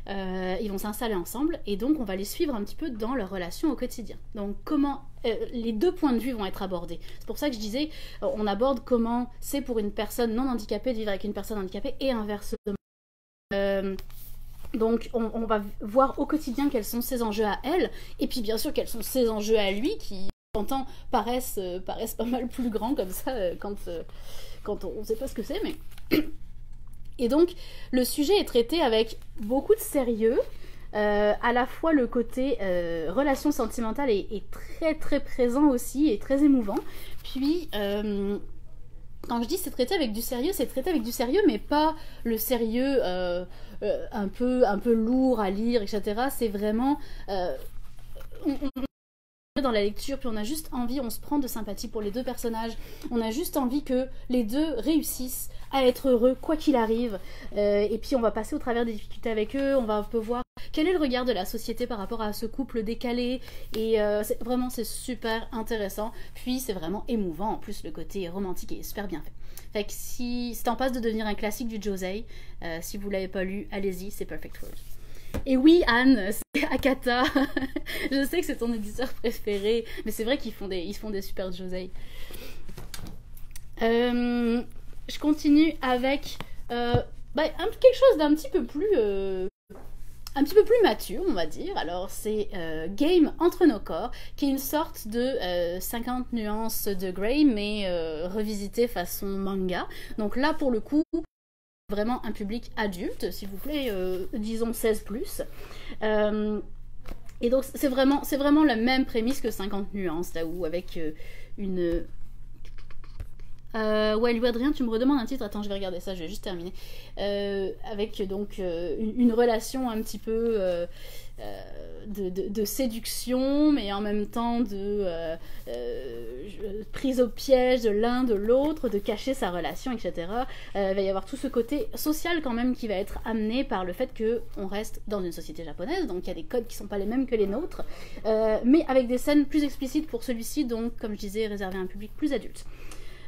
Ils vont s'installer ensemble et donc on va les suivre un petit peu dans leur relation au quotidien. Donc, comment les deux points de vue vont être abordés. C'est pour ça que je disais, on aborde comment c'est pour une personne non handicapée de vivre avec une personne handicapée et inversement. Donc on va voir au quotidien quels sont ses enjeux à elle, et puis bien sûr quels sont ses enjeux à lui, qui en temps paraissent pas mal plus grands comme ça quand on ne sait pas ce que c'est. Mais et donc le sujet est traité avec beaucoup de sérieux. À la fois le côté relation sentimentale est très très présent aussi, et très émouvant. Puis quand je dis c'est traité avec du sérieux, c'est traité avec du sérieux, mais pas le sérieux un peu lourd à lire, etc. C'est vraiment on dans la lecture, puis on a juste envie, on se prend de sympathie pour les deux personnages, on a juste envie que les deux réussissent à être heureux quoi qu'il arrive, et puis on va passer au travers des difficultés avec eux, on va un peu voir quel est le regard de la société par rapport à ce couple décalé, et c'est super intéressant, puis c'est vraiment émouvant, en plus le côté romantique est super bien fait. Fait que si c'est en passe de devenir un classique du josei, si vous l'avez pas lu, allez-y, c'est Perfect World. Et oui, Anne, c'est Akata. Je sais que c'est ton éditeur préféré, mais c'est vrai qu'ils font des super josei. Je continue avec quelque chose d'un petit peu plus mature, on va dire. Alors c'est Game entre nos corps, qui est une sorte de 50 nuances de Grey, mais revisité façon manga. Donc là, pour le coup, vraiment un public adulte, s'il vous plaît, disons 16+. Et donc c'est vraiment la même prémisse que 50 nuances, là où avec Ouais, lui Adrien, tu me redemandes un titre. Attends, je vais regarder ça, je vais juste terminer. Avec donc une relation un petit peu de séduction, mais en même temps de prise au piège de l'un de l'autre, de cacher sa relation, etc. Il va y avoir tout ce côté social quand même qui va être amené par le fait qu'on reste dans une société japonaise, donc il y a des codes qui sont pas les mêmes que les nôtres, mais avec des scènes plus explicites pour celui-ci, donc comme je disais, réservé à un public plus adulte.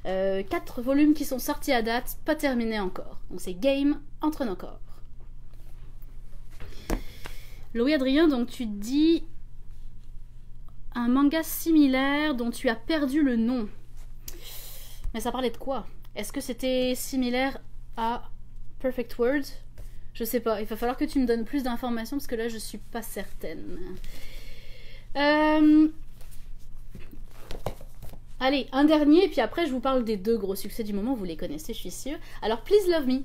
4 volumes qui sont sortis à date, pas terminés encore. Donc c'est Game entre nos corps. Louis Adrien, donc tu dis un manga similaire dont tu as perdu le nom. Mais ça parlait de quoi? Est-ce que c'était similaire à Perfect World? Je sais pas, il va falloir que tu me donnes plus d'informations parce que là je suis pas certaine. Allez, un dernier, puis après je vous parle des 2 gros succès du moment, vous les connaissez, je suis sûre. Alors, Please Love Me.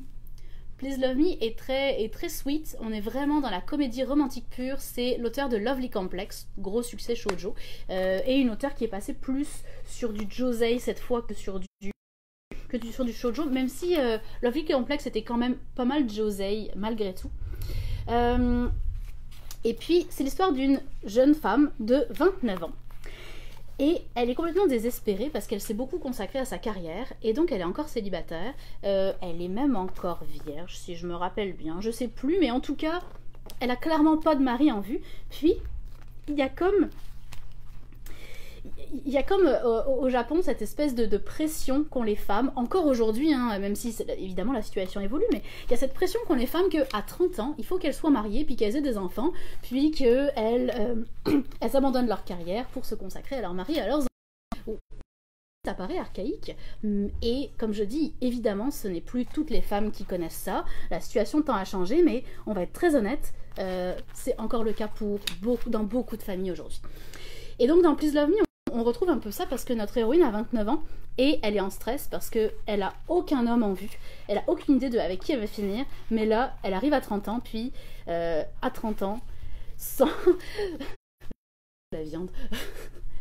Please Love Me est très sweet, on est vraiment dans la comédie romantique pure, c'est l'auteur de Lovely Complex, gros succès shoujo, et une auteure qui est passée plus sur du josei cette fois que sur du shoujo, même si Lovely Complex était quand même pas mal josei malgré tout. Et puis, c'est l'histoire d'une jeune femme de 29 ans. Et elle est complètement désespérée parce qu'elle s'est beaucoup consacrée à sa carrière et donc elle est encore célibataire. Elle est même encore vierge, si je me rappelle bien. Je sais plus, mais en tout cas, elle a clairement pas de mari en vue. Puis, il y a comme au Japon cette espèce de pression qu'ont les femmes, encore aujourd'hui, hein, même si évidemment la situation évolue, mais il y a cette pression qu'ont les femmes qu'à 30 ans, il faut qu'elles soient mariées, puis qu'elles aient des enfants, puis qu'elles elles abandonnent leur carrière pour se consacrer à leur mari et à leurs enfants. Ça paraît archaïque, et comme je dis, évidemment, ce n'est plus toutes les femmes qui connaissent ça, la situation tend à changer, mais on va être très honnête, c'est encore le cas dans beaucoup de familles aujourd'hui. Et donc dans Please Love Me, on retrouve un peu ça parce que notre héroïne a 29 ans et elle est en stress parce qu'elle a aucun homme en vue. Elle a aucune idée de avec qui elle va finir, mais là, elle arrive à 30 ans, puis à 30 ans, sans la viande.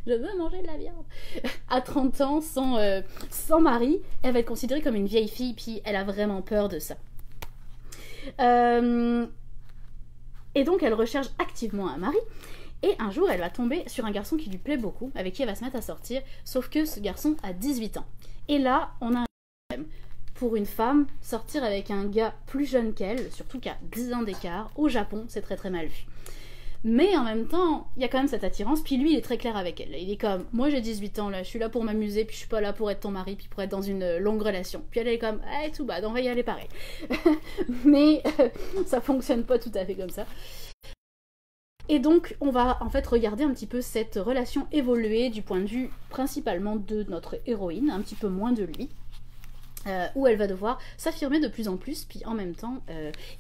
Je veux manger de la viande. À 30 ans, sans mari, elle va être considérée comme une vieille fille, puis elle a vraiment peur de ça. Et donc, elle recherche activement un mari. Et un jour, elle va tomber sur un garçon qui lui plaît beaucoup, avec qui elle va se mettre à sortir, sauf que ce garçon a 18 ans. Et là, on a un problème. Pour une femme, sortir avec un gars plus jeune qu'elle, surtout qu'à 10 ans d'écart, au Japon, c'est très très mal vu. Mais en même temps, il y a quand même cette attirance, puis lui, il est très clair avec elle. Il est comme, moi j'ai 18 ans, là, je suis là pour m'amuser, puis je suis pas là pour être ton mari, puis pour être dans une longue relation. Puis elle est comme, hey, tout bad, on va y aller pareil. Mais ça fonctionne pas tout à fait comme ça. Et donc, on va en fait regarder un petit peu cette relation évoluer du point de vue principalement de notre héroïne, un petit peu moins de lui, où elle va devoir s'affirmer de plus en plus, puis en même temps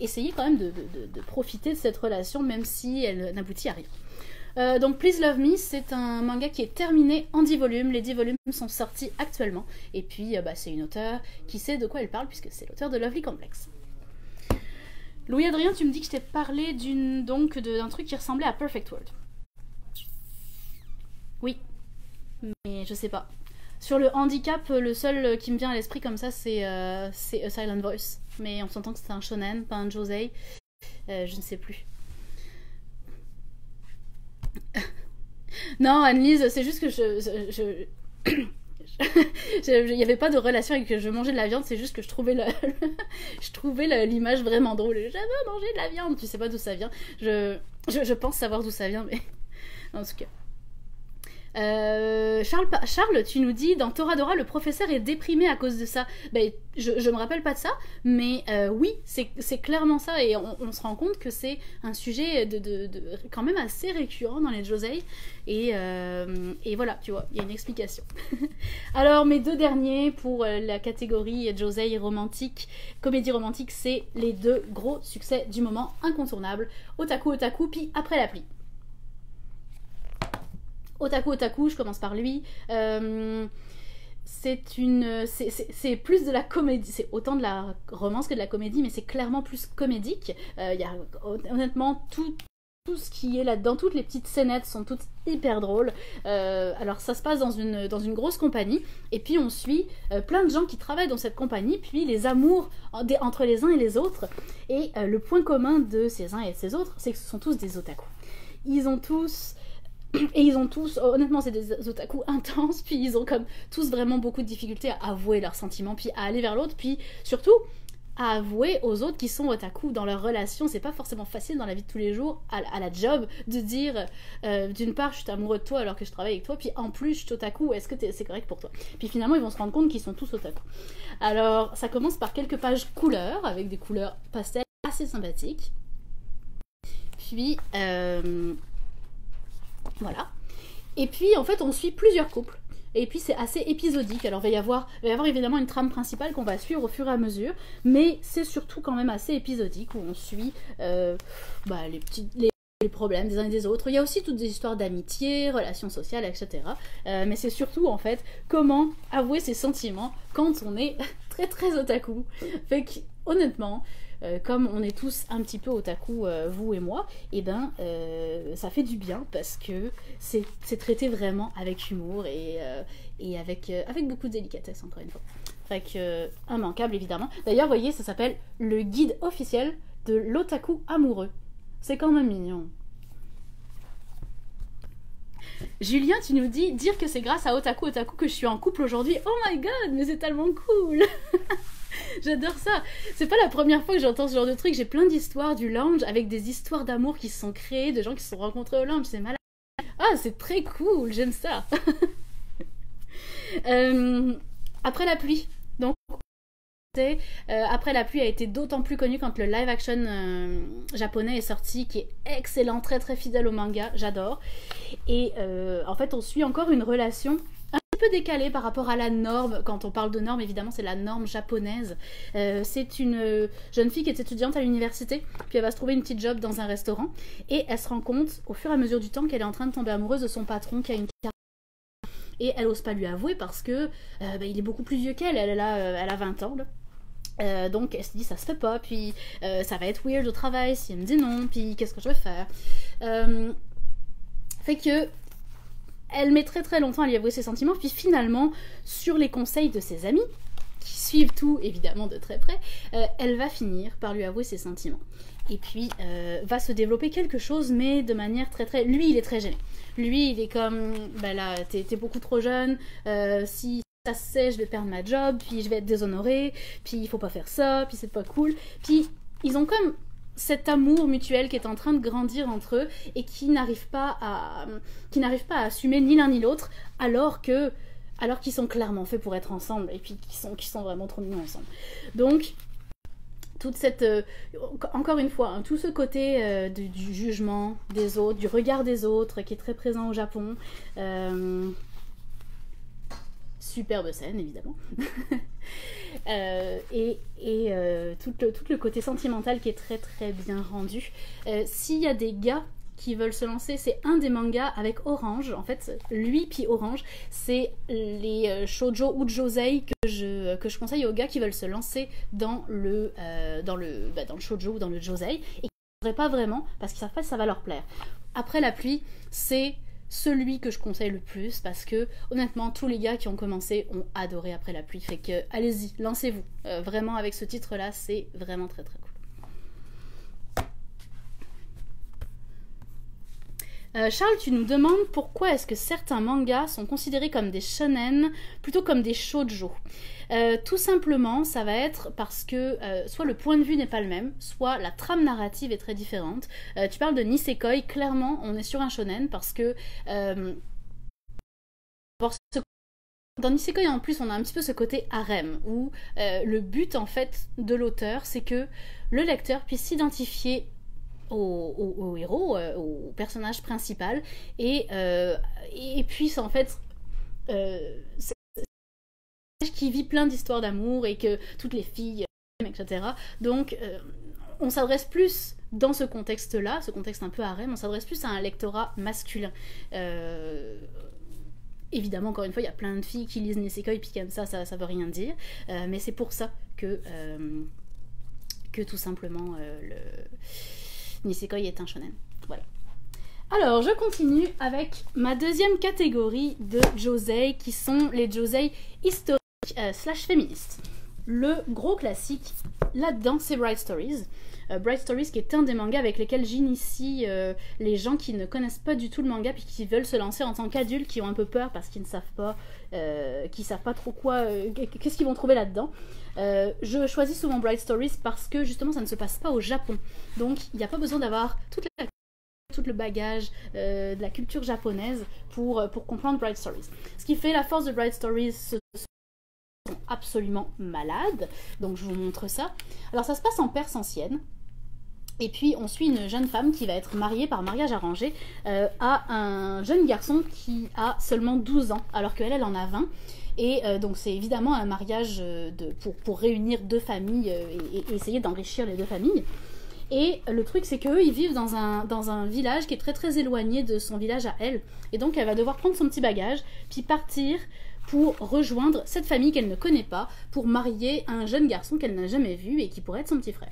essayer quand même de profiter de cette relation, même si elle n'aboutit à rien. Donc Please Love Me, c'est un manga qui est terminé en 10 volumes, les 10 volumes sont sortis actuellement, et puis c'est une auteure qui sait de quoi elle parle, puisque c'est l'auteur de Lovely Complex. Louis Adrien, tu me dis que je t'ai parlé d'un truc qui ressemblait à Perfect World. Oui, mais je sais pas. Sur le handicap, le seul qui me vient à l'esprit comme ça, c'est A Silent Voice. Mais on s'entend que c'est un shonen, pas un josei. Je ne sais plus. Non, Anne-Lise, c'est juste que il n'y avait pas de relation avec que je mangeais de la viande, c'est juste que je trouvais l'image vraiment drôle. J'avais mangé de la viande, tu sais pas d'où ça vient. Je pense savoir d'où ça vient, mais en tout cas. Charles, tu nous dis dans Toradora le professeur est déprimé à cause de ça. Ben, je me rappelle pas de ça, mais oui, c'est clairement ça, et on se rend compte que c'est un sujet quand même assez récurrent dans les josei, et voilà, tu vois, il y a une explication. Alors mes 2 derniers pour la catégorie josei romantique, comédie romantique, c'est les 2 gros succès du moment incontournables, Otaku Otaku, puis Après la pluie. Otaku Otaku, je commence par lui. C'est plus de la comédie, c'est autant de la romance que de la comédie, mais c'est clairement plus comédique. Y a honnêtement tout ce qui est là-dedans, toutes les petites scénettes sont toutes hyper drôles. Alors ça se passe dans une grosse compagnie, et puis on suit plein de gens qui travaillent dans cette compagnie, puis les amours entre les uns et les autres. Et le point commun de ces uns et ces autres, c'est que ce sont tous des otaku. Ils ont tous, honnêtement c'est des otaku intenses, puis ils ont comme tous vraiment beaucoup de difficultés à avouer leurs sentiments, puis à aller vers l'autre, puis surtout à avouer aux autres qui sont otaku dans leur relation. C'est pas forcément facile dans la vie de tous les jours, à la job, de dire d'une part je suis amoureux de toi alors que je travaille avec toi, puis en plus je suis otaku, est-ce que c'est correct pour toi? Puis finalement ils vont se rendre compte qu'ils sont tous otaku. Alors ça commence par quelques pages couleurs, avec des couleurs pastel assez sympathiques. Puis voilà. Et puis en fait on suit plusieurs couples. Et puis c'est assez épisodique, alors il va y avoir évidemment une trame principale qu'on va suivre au fur et à mesure, mais c'est surtout quand même assez épisodique, où on suit les problèmes des uns et des autres. Il y a aussi toutes des histoires d'amitié, relations sociales, etc. Mais c'est surtout en fait comment avouer ses sentiments quand on est très très otaku. Fait que honnêtement, comme on est tous un petit peu otaku, vous et moi, et ben ça fait du bien parce que c'est traité vraiment avec humour et avec beaucoup de délicatesse, encore une fois. Fait que immanquable évidemment. D'ailleurs, vous voyez, ça s'appelle le guide officiel de l'otaku amoureux. C'est quand même mignon. Julien, tu nous dis dire que c'est grâce à Otaku que je suis en couple aujourd'hui. Oh my god, mais c'est tellement cool. J'adore ça. C'est pas la première fois que j'entends ce genre de truc. J'ai plein d'histoires du lounge avec des histoires d'amour qui se sont créées, de gens qui se sont rencontrés au lounge. C'est malade. Ah, c'est très cool. J'aime ça. Après la pluie. Donc, Après la pluie a été d'autant plus connu quand le live action japonais est sorti, qui est excellent, très très fidèle au manga. J'adore. Et en fait, on suit encore une relation peu décalé par rapport à la norme. Quand on parle de norme, évidemment c'est la norme japonaise. C'est une jeune fille qui est étudiante à l'université, puis elle va se trouver une petite job dans un restaurant, et elle se rend compte au fur et à mesure du temps qu'elle est en train de tomber amoureuse de son patron qui a une carrière, et elle ose pas lui avouer parce que il est beaucoup plus vieux qu'elle. Elle a 20 ans là. Donc elle se dit ça se fait pas, puis ça va être weird au travail si elle me dit non, puis qu'est-ce que je vais faire. Fait que elle met très très longtemps à lui avouer ses sentiments, puis finalement, sur les conseils de ses amis, qui suivent tout évidemment de très près, elle va finir par lui avouer ses sentiments. Et puis va se développer quelque chose, mais de manière très très... Lui, il est très gêné. Lui, il est comme, ben là, t'es beaucoup trop jeune, si ça se sait, je vais perdre ma job, puis je vais être déshonorée, puis il faut pas faire ça, puis c'est pas cool. Puis ils ont comme cet amour mutuel qui est en train de grandir entre eux et qui n'arrive pas à assumer ni l'un ni l'autre, alors qu'ils sont clairement faits pour être ensemble, et puis qui sont vraiment trop mignons ensemble. Donc toute cette encore une fois, hein, tout ce côté du jugement des autres, du regard des autres qui est très présent au Japon. Superbe scène évidemment. Tout le côté sentimental qui est très très bien rendu. S'il y a des gars qui veulent se lancer, c'est un des mangas avec Orange. En fait, lui puis Orange, c'est les shoujo ou josei que je conseille aux gars qui veulent se lancer dans le shoujo ou dans le josei et qui ne sauraient pas vraiment parce qu'ils savent pas si ça va leur plaire. Après la pluie, c'est celui que je conseille le plus parce que honnêtement tous les gars qui ont commencé ont adoré Après la pluie, fait que allez-y, lancez-vous, vraiment avec ce titre là, c'est vraiment très très cool. Charles, tu nous demandes pourquoi est-ce que certains mangas sont considérés comme des shonen plutôt comme des shoujo. Tout simplement, ça va être parce que soit le point de vue n'est pas le même, soit la trame narrative est très différente. Tu parles de Nisekoi, clairement on est sur un shonen parce que dans Nisekoi en plus on a un petit peu ce côté harem où le but en fait de l'auteur c'est que le lecteur puisse s'identifier au héros, au personnage principal et puisse en fait qui vit plein d'histoires d'amour et que toutes les filles aiment, etc. Donc on s'adresse plus dans ce contexte-là, ce contexte un peu harem, on s'adresse plus à un lectorat masculin. Évidemment, encore une fois, il y a plein de filles qui lisent Nisekoi et puis comme ça veut rien dire. Mais c'est pour ça que tout simplement le Nisekoi est un shonen. Voilà. Alors, je continue avec ma deuxième catégorie de josei, qui sont les josei historiques slash féministes. Le gros classique là-dedans, c'est Bright Stories. Bright Stories qui est un des mangas avec lesquels j'initie les gens qui ne connaissent pas du tout le manga puis qui veulent se lancer en tant qu'adultes, qui ont un peu peur parce qu'ils ne savent pas, trop quoi, qu'est-ce qu'ils vont trouver là-dedans. Je choisis souvent Bright Stories parce que justement ça ne se passe pas au Japon. Donc il n'y a pas besoin d'avoir tout le bagage de la culture japonaise pour comprendre Bright Stories. Ce qui fait la force de Bright Stories, sont absolument malades. Donc je vous montre ça. Alors ça se passe en Perse ancienne. Et puis on suit une jeune femme qui va être mariée par mariage arrangé à un jeune garçon qui a seulement 12 ans, alors qu'elle en a 20. Et donc c'est évidemment un mariage pour réunir deux familles et essayer d'enrichir les deux familles. Et le truc c'est qu'eux ils vivent dans un village qui est très très éloigné de son village à elle. Et donc elle va devoir prendre son petit bagage, puis partir pour rejoindre cette famille qu'elle ne connaît pas, pour marier un jeune garçon qu'elle n'a jamais vu et qui pourrait être son petit frère.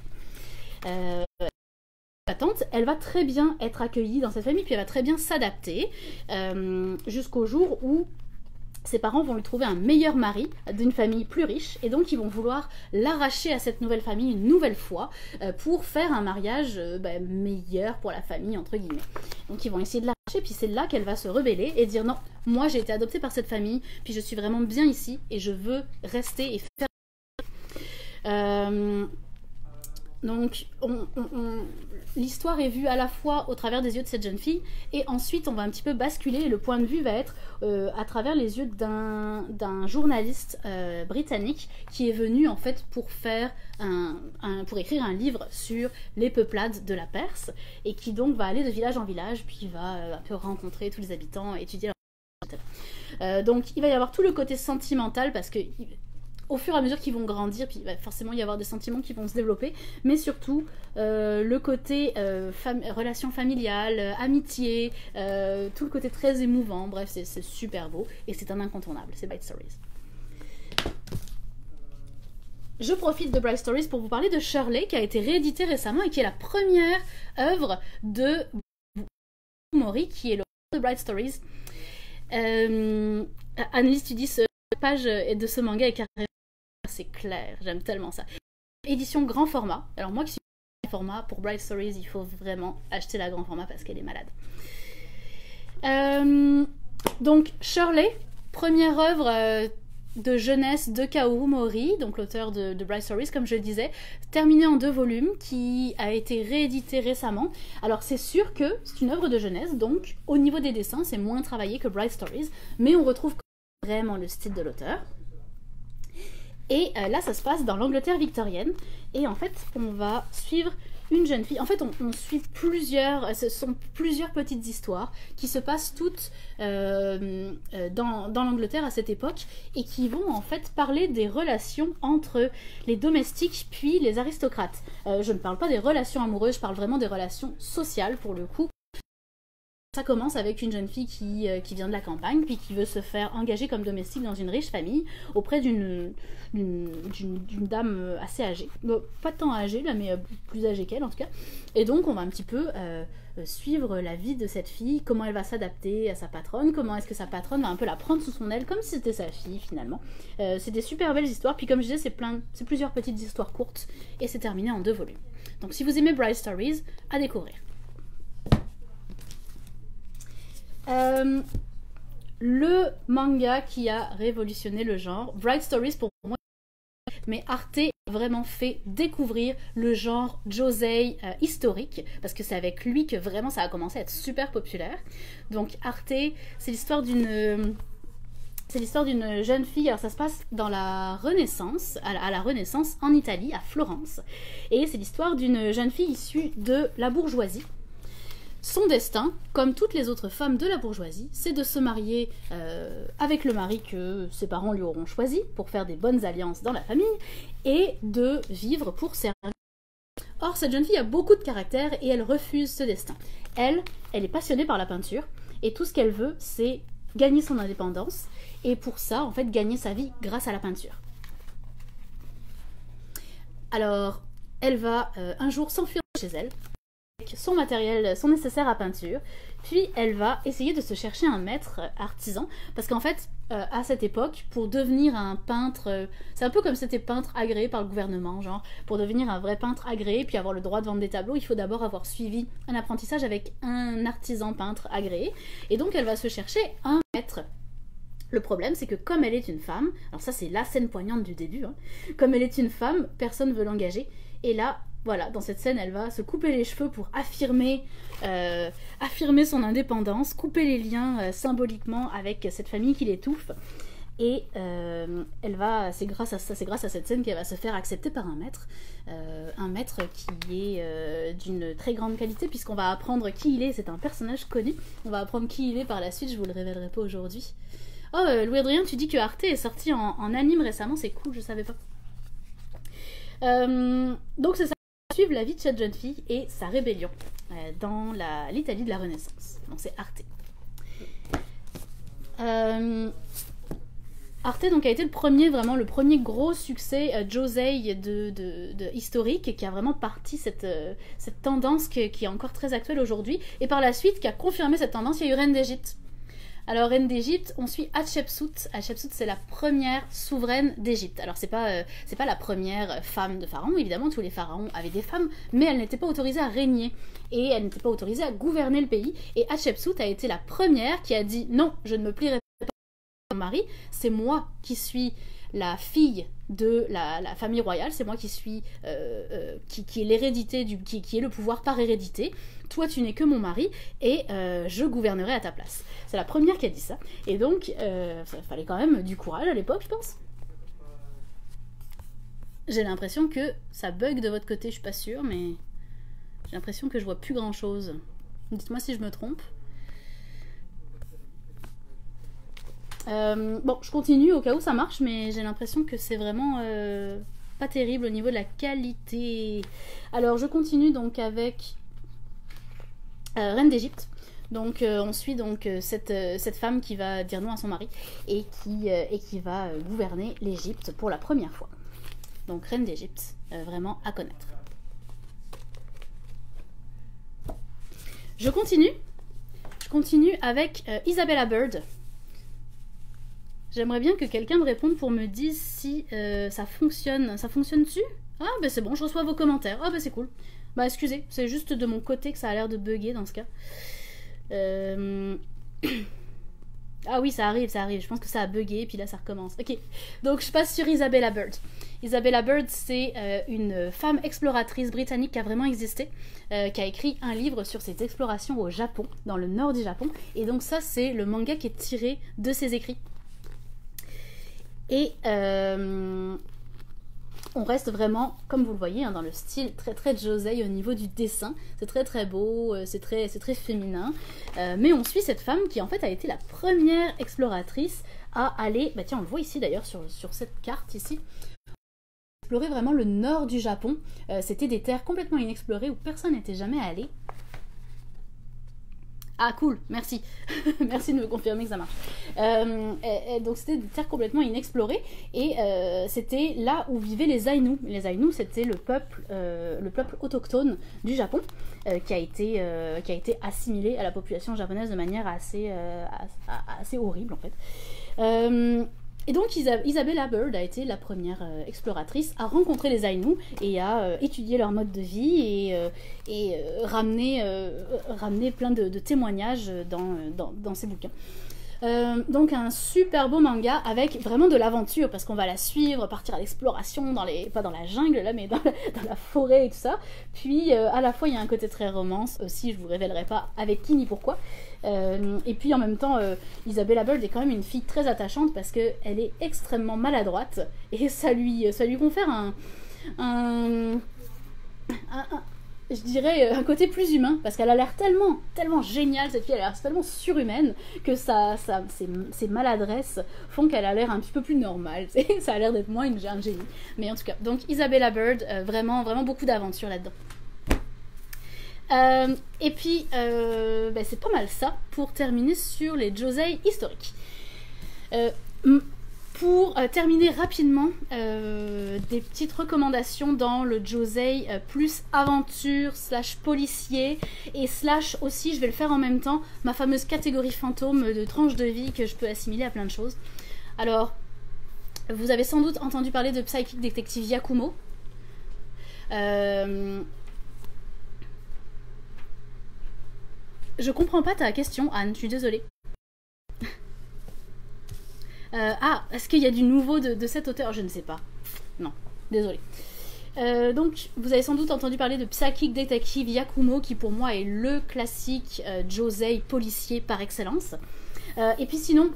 La tante, elle va très bien être accueillie dans cette famille, puis elle va très bien s'adapter jusqu'au jour où ses parents vont lui trouver un meilleur mari d'une famille plus riche, et donc ils vont vouloir l'arracher à cette nouvelle famille une nouvelle fois pour faire un mariage meilleur pour la famille, entre guillemets. Donc ils vont essayer de l'arracher, puis c'est là qu'elle va se rebeller et dire non, moi j'ai été adoptée par cette famille, puis je suis vraiment bien ici et je veux rester et faire... Donc l'histoire est vue à la fois au travers des yeux de cette jeune fille, et ensuite on va un petit peu basculer, et le point de vue va être à travers les yeux d'un journaliste britannique qui est venu en fait pour faire pour écrire un livre sur les peuplades de la Perse, et qui donc va aller de village en village, puis il va un peu rencontrer tous les habitants, étudier leur... donc il va y avoir tout le côté sentimental, parce que au fur et à mesure qu'ils vont grandir, puis il va forcément y avoir des sentiments qui vont se développer, mais surtout le côté relation familiale, amitié, tout le côté très émouvant, bref, c'est super beau, et c'est un incontournable, c'est Bright Stories. Je profite de Bright Stories pour vous parler de Shirley, qui a été réédité récemment, et qui est la première œuvre de Mori, qui est le de Bright Stories. Annelise, tu dis, cette page de ce manga est carrément... C'est clair, j'aime tellement ça. Édition grand format. Alors moi qui suis grand format, pour Bright Stories, il faut vraiment acheter la grand format parce qu'elle est malade. Donc Shirley, première œuvre de jeunesse de Kaoru Mori, donc l'auteur de Bright Stories, comme je le disais, terminée en 2 volumes, qui a été réédité récemment. Alors c'est sûr que c'est une œuvre de jeunesse, donc au niveau des dessins, c'est moins travaillé que Bright Stories, mais on retrouve vraiment le style de l'auteur. Et là, ça se passe dans l'Angleterre victorienne. Et en fait, on va suivre une jeune fille. En fait, on suit ce sont plusieurs petites histoires qui se passent toutes dans l'Angleterre à cette époque, et qui vont en fait parler des relations entre les domestiques puis les aristocrates. Je ne parle pas des relations amoureuses, je parle vraiment des relations sociales pour le coup. Ça commence avec une jeune fille qui vient de la campagne, puis qui veut se faire engager comme domestique dans une riche famille auprès d'une dame assez âgée. Bon, pas tant âgée là, mais plus âgée qu'elle en tout cas. Et donc on va un petit peu suivre la vie de cette fille, comment elle va s'adapter à sa patronne, comment est-ce que sa patronne va un peu la prendre sous son aile comme si c'était sa fille finalement. C'est des super belles histoires, puis comme je disais, c'est plusieurs petites histoires courtes, et c'est terminé en 2 volumes. Donc si vous aimez Bright Stories, à découvrir. Le manga qui a révolutionné le genre, Bright Stories pour moi, mais Arte a vraiment fait découvrir le genre josei historique, parce que c'est avec lui que vraiment ça a commencé à être super populaire. Donc Arte, c'est l'histoire d'une jeune fille. Alors ça se passe dans la Renaissance, à la Renaissance en Italie, à Florence, et c'est l'histoire d'une jeune fille issue de la bourgeoisie. Son destin, comme toutes les autres femmes de la bourgeoisie, c'est de se marier avec le mari que ses parents lui auront choisi pour faire des bonnes alliances dans la famille, et de vivre pour servir. Or, cette jeune fille a beaucoup de caractère et elle refuse ce destin. Elle est passionnée par la peinture, et tout ce qu'elle veut, c'est gagner son indépendance, et pour ça, en fait, gagner sa vie grâce à la peinture. Alors, elle va un jour s'enfuir de chez elle, son matériel, son nécessaire à peinture, puis elle va essayer de se chercher un maître artisan, parce qu'en fait, à cette époque, pour devenir un peintre, c'est un peu comme si c'était peintre agréé par le gouvernement, genre, pour devenir un vrai peintre agréé, puis avoir le droit de vendre des tableaux, il faut d'abord avoir suivi un apprentissage avec un artisan peintre agréé, et donc elle va se chercher un maître. Le problème, c'est que comme elle est une femme, alors ça c'est la scène poignante du début, hein, comme elle est une femme, personne ne veut l'engager, et là, voilà, dans cette scène, elle va se couper les cheveux pour affirmer son indépendance, couper les liens symboliquement avec cette famille qui l'étouffe. Et c'est grâce à cette scène qu'elle va se faire accepter par un maître qui est d'une très grande qualité, puisqu'on va apprendre qui il est. C'est un personnage connu. On va apprendre qui il est par la suite. Je vous le révélerai pas aujourd'hui. Oh, Louis-Adrien, tu dis que Arte est sorti en anime récemment. C'est cool, je savais pas. Donc c'est ça. Suivre la vie de cette jeune fille et sa rébellion dans l'Italie de la Renaissance. Donc c'est Arte. Arte donc a été le premier gros succès Josei de historique, qui a vraiment parti cette tendance qui est encore très actuelle aujourd'hui, et par la suite qui a confirmé cette tendance, il y a eu Reine d'Égypte. Alors, reine d'Égypte, on suit Hatshepsut. Hatshepsut, c'est la première souveraine d'Égypte. Alors, c'est pas la première femme de pharaon. Évidemment, tous les pharaons avaient des femmes, mais elle n'était pas autorisée à régner. Et elle n'était pas autorisée à gouverner le pays. Et Hatshepsut a été la première qui a dit « Non, je ne me plierai pas à mon mari. C'est moi qui suis la fille de la famille royale. C'est moi qui suis... qui est l'hérédité, qui est le pouvoir par hérédité. Toi, tu n'es que mon mari et je gouvernerai à ta place. » C'est la première qui a dit ça. Et donc, il fallait quand même du courage à l'époque, je pense. J'ai l'impression que ça bug de votre côté, je suis pas sûre, mais j'ai l'impression que je vois plus grand-chose. Dites-moi si je me trompe. Bon, je continue au cas où ça marche, mais j'ai l'impression que c'est vraiment pas terrible au niveau de la qualité. Alors, je continue donc avec Reine d'Égypte. Donc on suit donc cette femme qui va dire non à son mari et qui va gouverner l'Égypte pour la première fois. Donc Reine d'Égypte, vraiment à connaître. Je continue avec Isabella Bird. J'aimerais bien que quelqu'un me réponde pour me dire si ça fonctionne. Ça fonctionne-tu? Ah ben c'est bon, je reçois vos commentaires. Ah ben c'est cool. Bah excusez, c'est juste de mon côté que ça a l'air de bugger dans ce cas. Ah oui, ça arrive. Je pense que ça a bugué, puis là ça recommence. Ok, donc je passe sur Isabella Bird. Isabella Bird, c'est une femme exploratrice britannique qui a vraiment existé, qui a écrit un livre sur ses explorations au Japon, dans le nord du Japon. Et donc ça, c'est le manga qui est tiré de ses écrits. Et on reste vraiment, comme vous le voyez, hein, dans le style très très Josei au niveau du dessin. C'est très très beau, c'est très féminin. Mais on suit cette femme qui en fait a été la première exploratrice à aller... Bah tiens, on le voit ici d'ailleurs sur cette carte ici. Explorer vraiment le nord du Japon. C'était des terres complètement inexplorées où personne n'était jamais allé. Ah cool, merci. Merci de me confirmer que ça marche. Donc c'était des terres complètement inexplorées et c'était là où vivaient les Aïnous. Les Aïnous, c'était le peuple autochtone du Japon qui a été assimilé à la population japonaise de manière assez horrible en fait. Et donc Isabella Bird a été la première exploratrice à rencontrer les Aïnous et à étudier leur mode de vie et ramener plein de témoignages dans ses bouquins. Donc un super beau manga avec vraiment de l'aventure parce qu'on va la suivre, partir à l'exploration pas dans la jungle là, mais dans la forêt et tout ça. Puis à la fois il y a un côté très romance aussi, je vous révélerai pas avec qui ni pourquoi. Et puis en même temps Isabella Bird est quand même une fille très attachante parce qu'elle est extrêmement maladroite et ça lui confère je dirais un côté plus humain parce qu'elle a l'air tellement géniale, cette fille, elle a l'air tellement surhumaine que ses maladresses font qu'elle a l'air un petit peu plus normale. Ça a l'air d'être moins un génie. Mais en tout cas, donc Isabella Bird, vraiment beaucoup d'aventures là-dedans. Et puis c'est pas mal ça pour terminer sur les Josei historiques. Pour terminer rapidement, des petites recommandations dans le Josei plus aventure slash policier et slash aussi, je vais le faire en même temps, ma fameuse catégorie fantôme de tranche de vie que je peux assimiler à plein de choses. Alors, vous avez sans doute entendu parler de Psychic Detective Yakumo. Je comprends pas ta question, Anne, je suis désolée. Est-ce qu'il y a du nouveau de cet auteur? Je ne sais pas. Non, désolée. Donc, vous avez sans doute entendu parler de Psychic Detective Yakumo, qui pour moi est le classique Josei policier par excellence. Et puis sinon,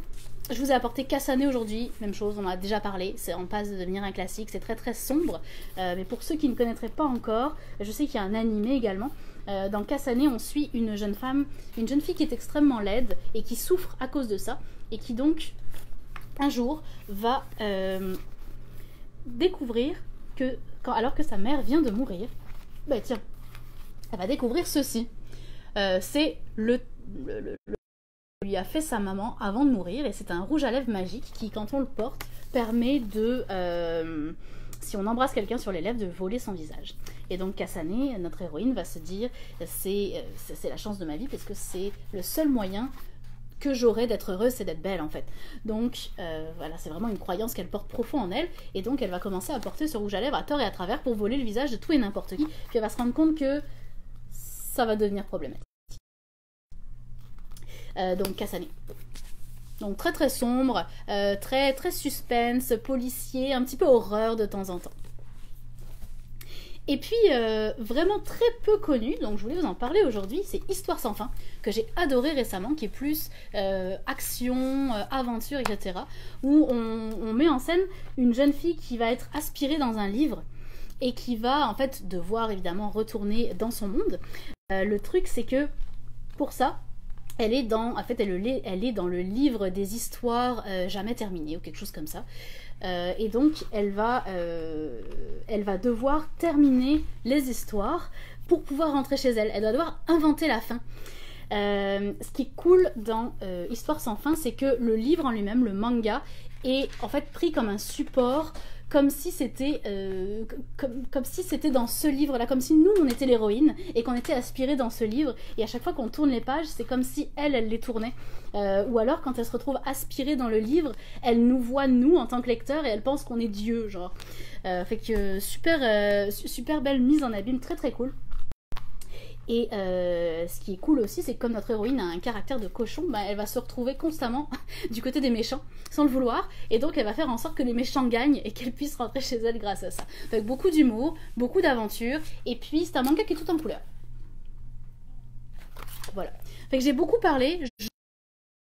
je vous ai apporté Kasane aujourd'hui, même chose, on en a déjà parlé, c'est en passe de devenir un classique, c'est très très sombre. Mais pour ceux qui ne connaîtraient pas encore, je sais qu'il y a un animé également. Dans Kasane, on suit une jeune femme, une jeune fille qui est extrêmement laide et qui souffre à cause de ça, et qui donc un jour va découvrir que, alors que sa mère vient de mourir, bah tiens, elle va découvrir ceci. C'est le lui a fait sa maman avant de mourir, et c'est un rouge à lèvres magique qui, quand on le porte, permet de, si on embrasse quelqu'un sur les lèvres, de voler son visage. Et donc Kasane, notre héroïne, va se dire c'est la chance de ma vie, parce que c'est le seul moyen que j'aurais d'être heureuse, c'est d'être belle en fait. Donc voilà, c'est vraiment une croyance qu'elle porte profond en elle, et donc elle va commencer à porter ce rouge à lèvres à tort et à travers pour voler le visage de tout et n'importe qui, puis elle va se rendre compte que ça va devenir problématique. Donc Kasane. Donc très très sombre, très très suspense, policier, un petit peu horreur de temps en temps. Et puis, vraiment très peu connu, donc je voulais vous en parler aujourd'hui, c'est Histoire sans fin, que j'ai adoré récemment, qui est plus action, aventure, etc. Où on met en scène une jeune fille qui va être aspirée dans un livre et qui va en fait devoir évidemment retourner dans son monde. Le truc, c'est que pour ça, elle est dans le livre des histoires jamais terminées ou quelque chose comme ça. Et donc elle va devoir terminer les histoires pour pouvoir rentrer chez elle. Elle va devoir inventer la fin. Ce qui est cool dans Histoire sans fin, c'est que le livre en lui-même, le manga, est en fait pris comme un support, comme si c'était dans ce livre-là, comme si nous on était l'héroïne et qu'on était aspiré dans ce livre, et à chaque fois qu'on tourne les pages, c'est comme si elle les tournait. Ou alors quand elle se retrouve aspirée dans le livre, elle nous voit nous en tant que lecteur et elle pense qu'on est Dieu, genre. Fait que super belle mise en abîme, très très cool. Et ce qui est cool aussi, c'est que comme notre héroïne a un caractère de cochon, bah, elle va se retrouver constamment du côté des méchants, sans le vouloir, et donc elle va faire en sorte que les méchants gagnent et qu'elle puisse rentrer chez elle grâce à ça. Avec beaucoup d'humour, beaucoup d'aventure, et puis c'est un manga qui est tout en couleur. Voilà. Fait que j'ai beaucoup parlé.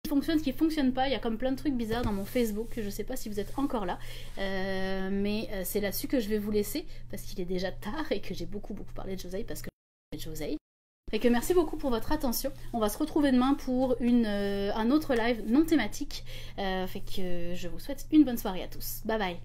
Ce qui fonctionne pas, il y a comme plein de trucs bizarres dans mon Facebook, je sais pas si vous êtes encore là, mais c'est là-dessus que je vais vous laisser, parce qu'il est déjà tard et que j'ai beaucoup parlé de Josei, parce que Josei. Fait que merci beaucoup pour votre attention. On va se retrouver demain pour un autre live non thématique. Fait que je vous souhaite une bonne soirée à tous. Bye bye.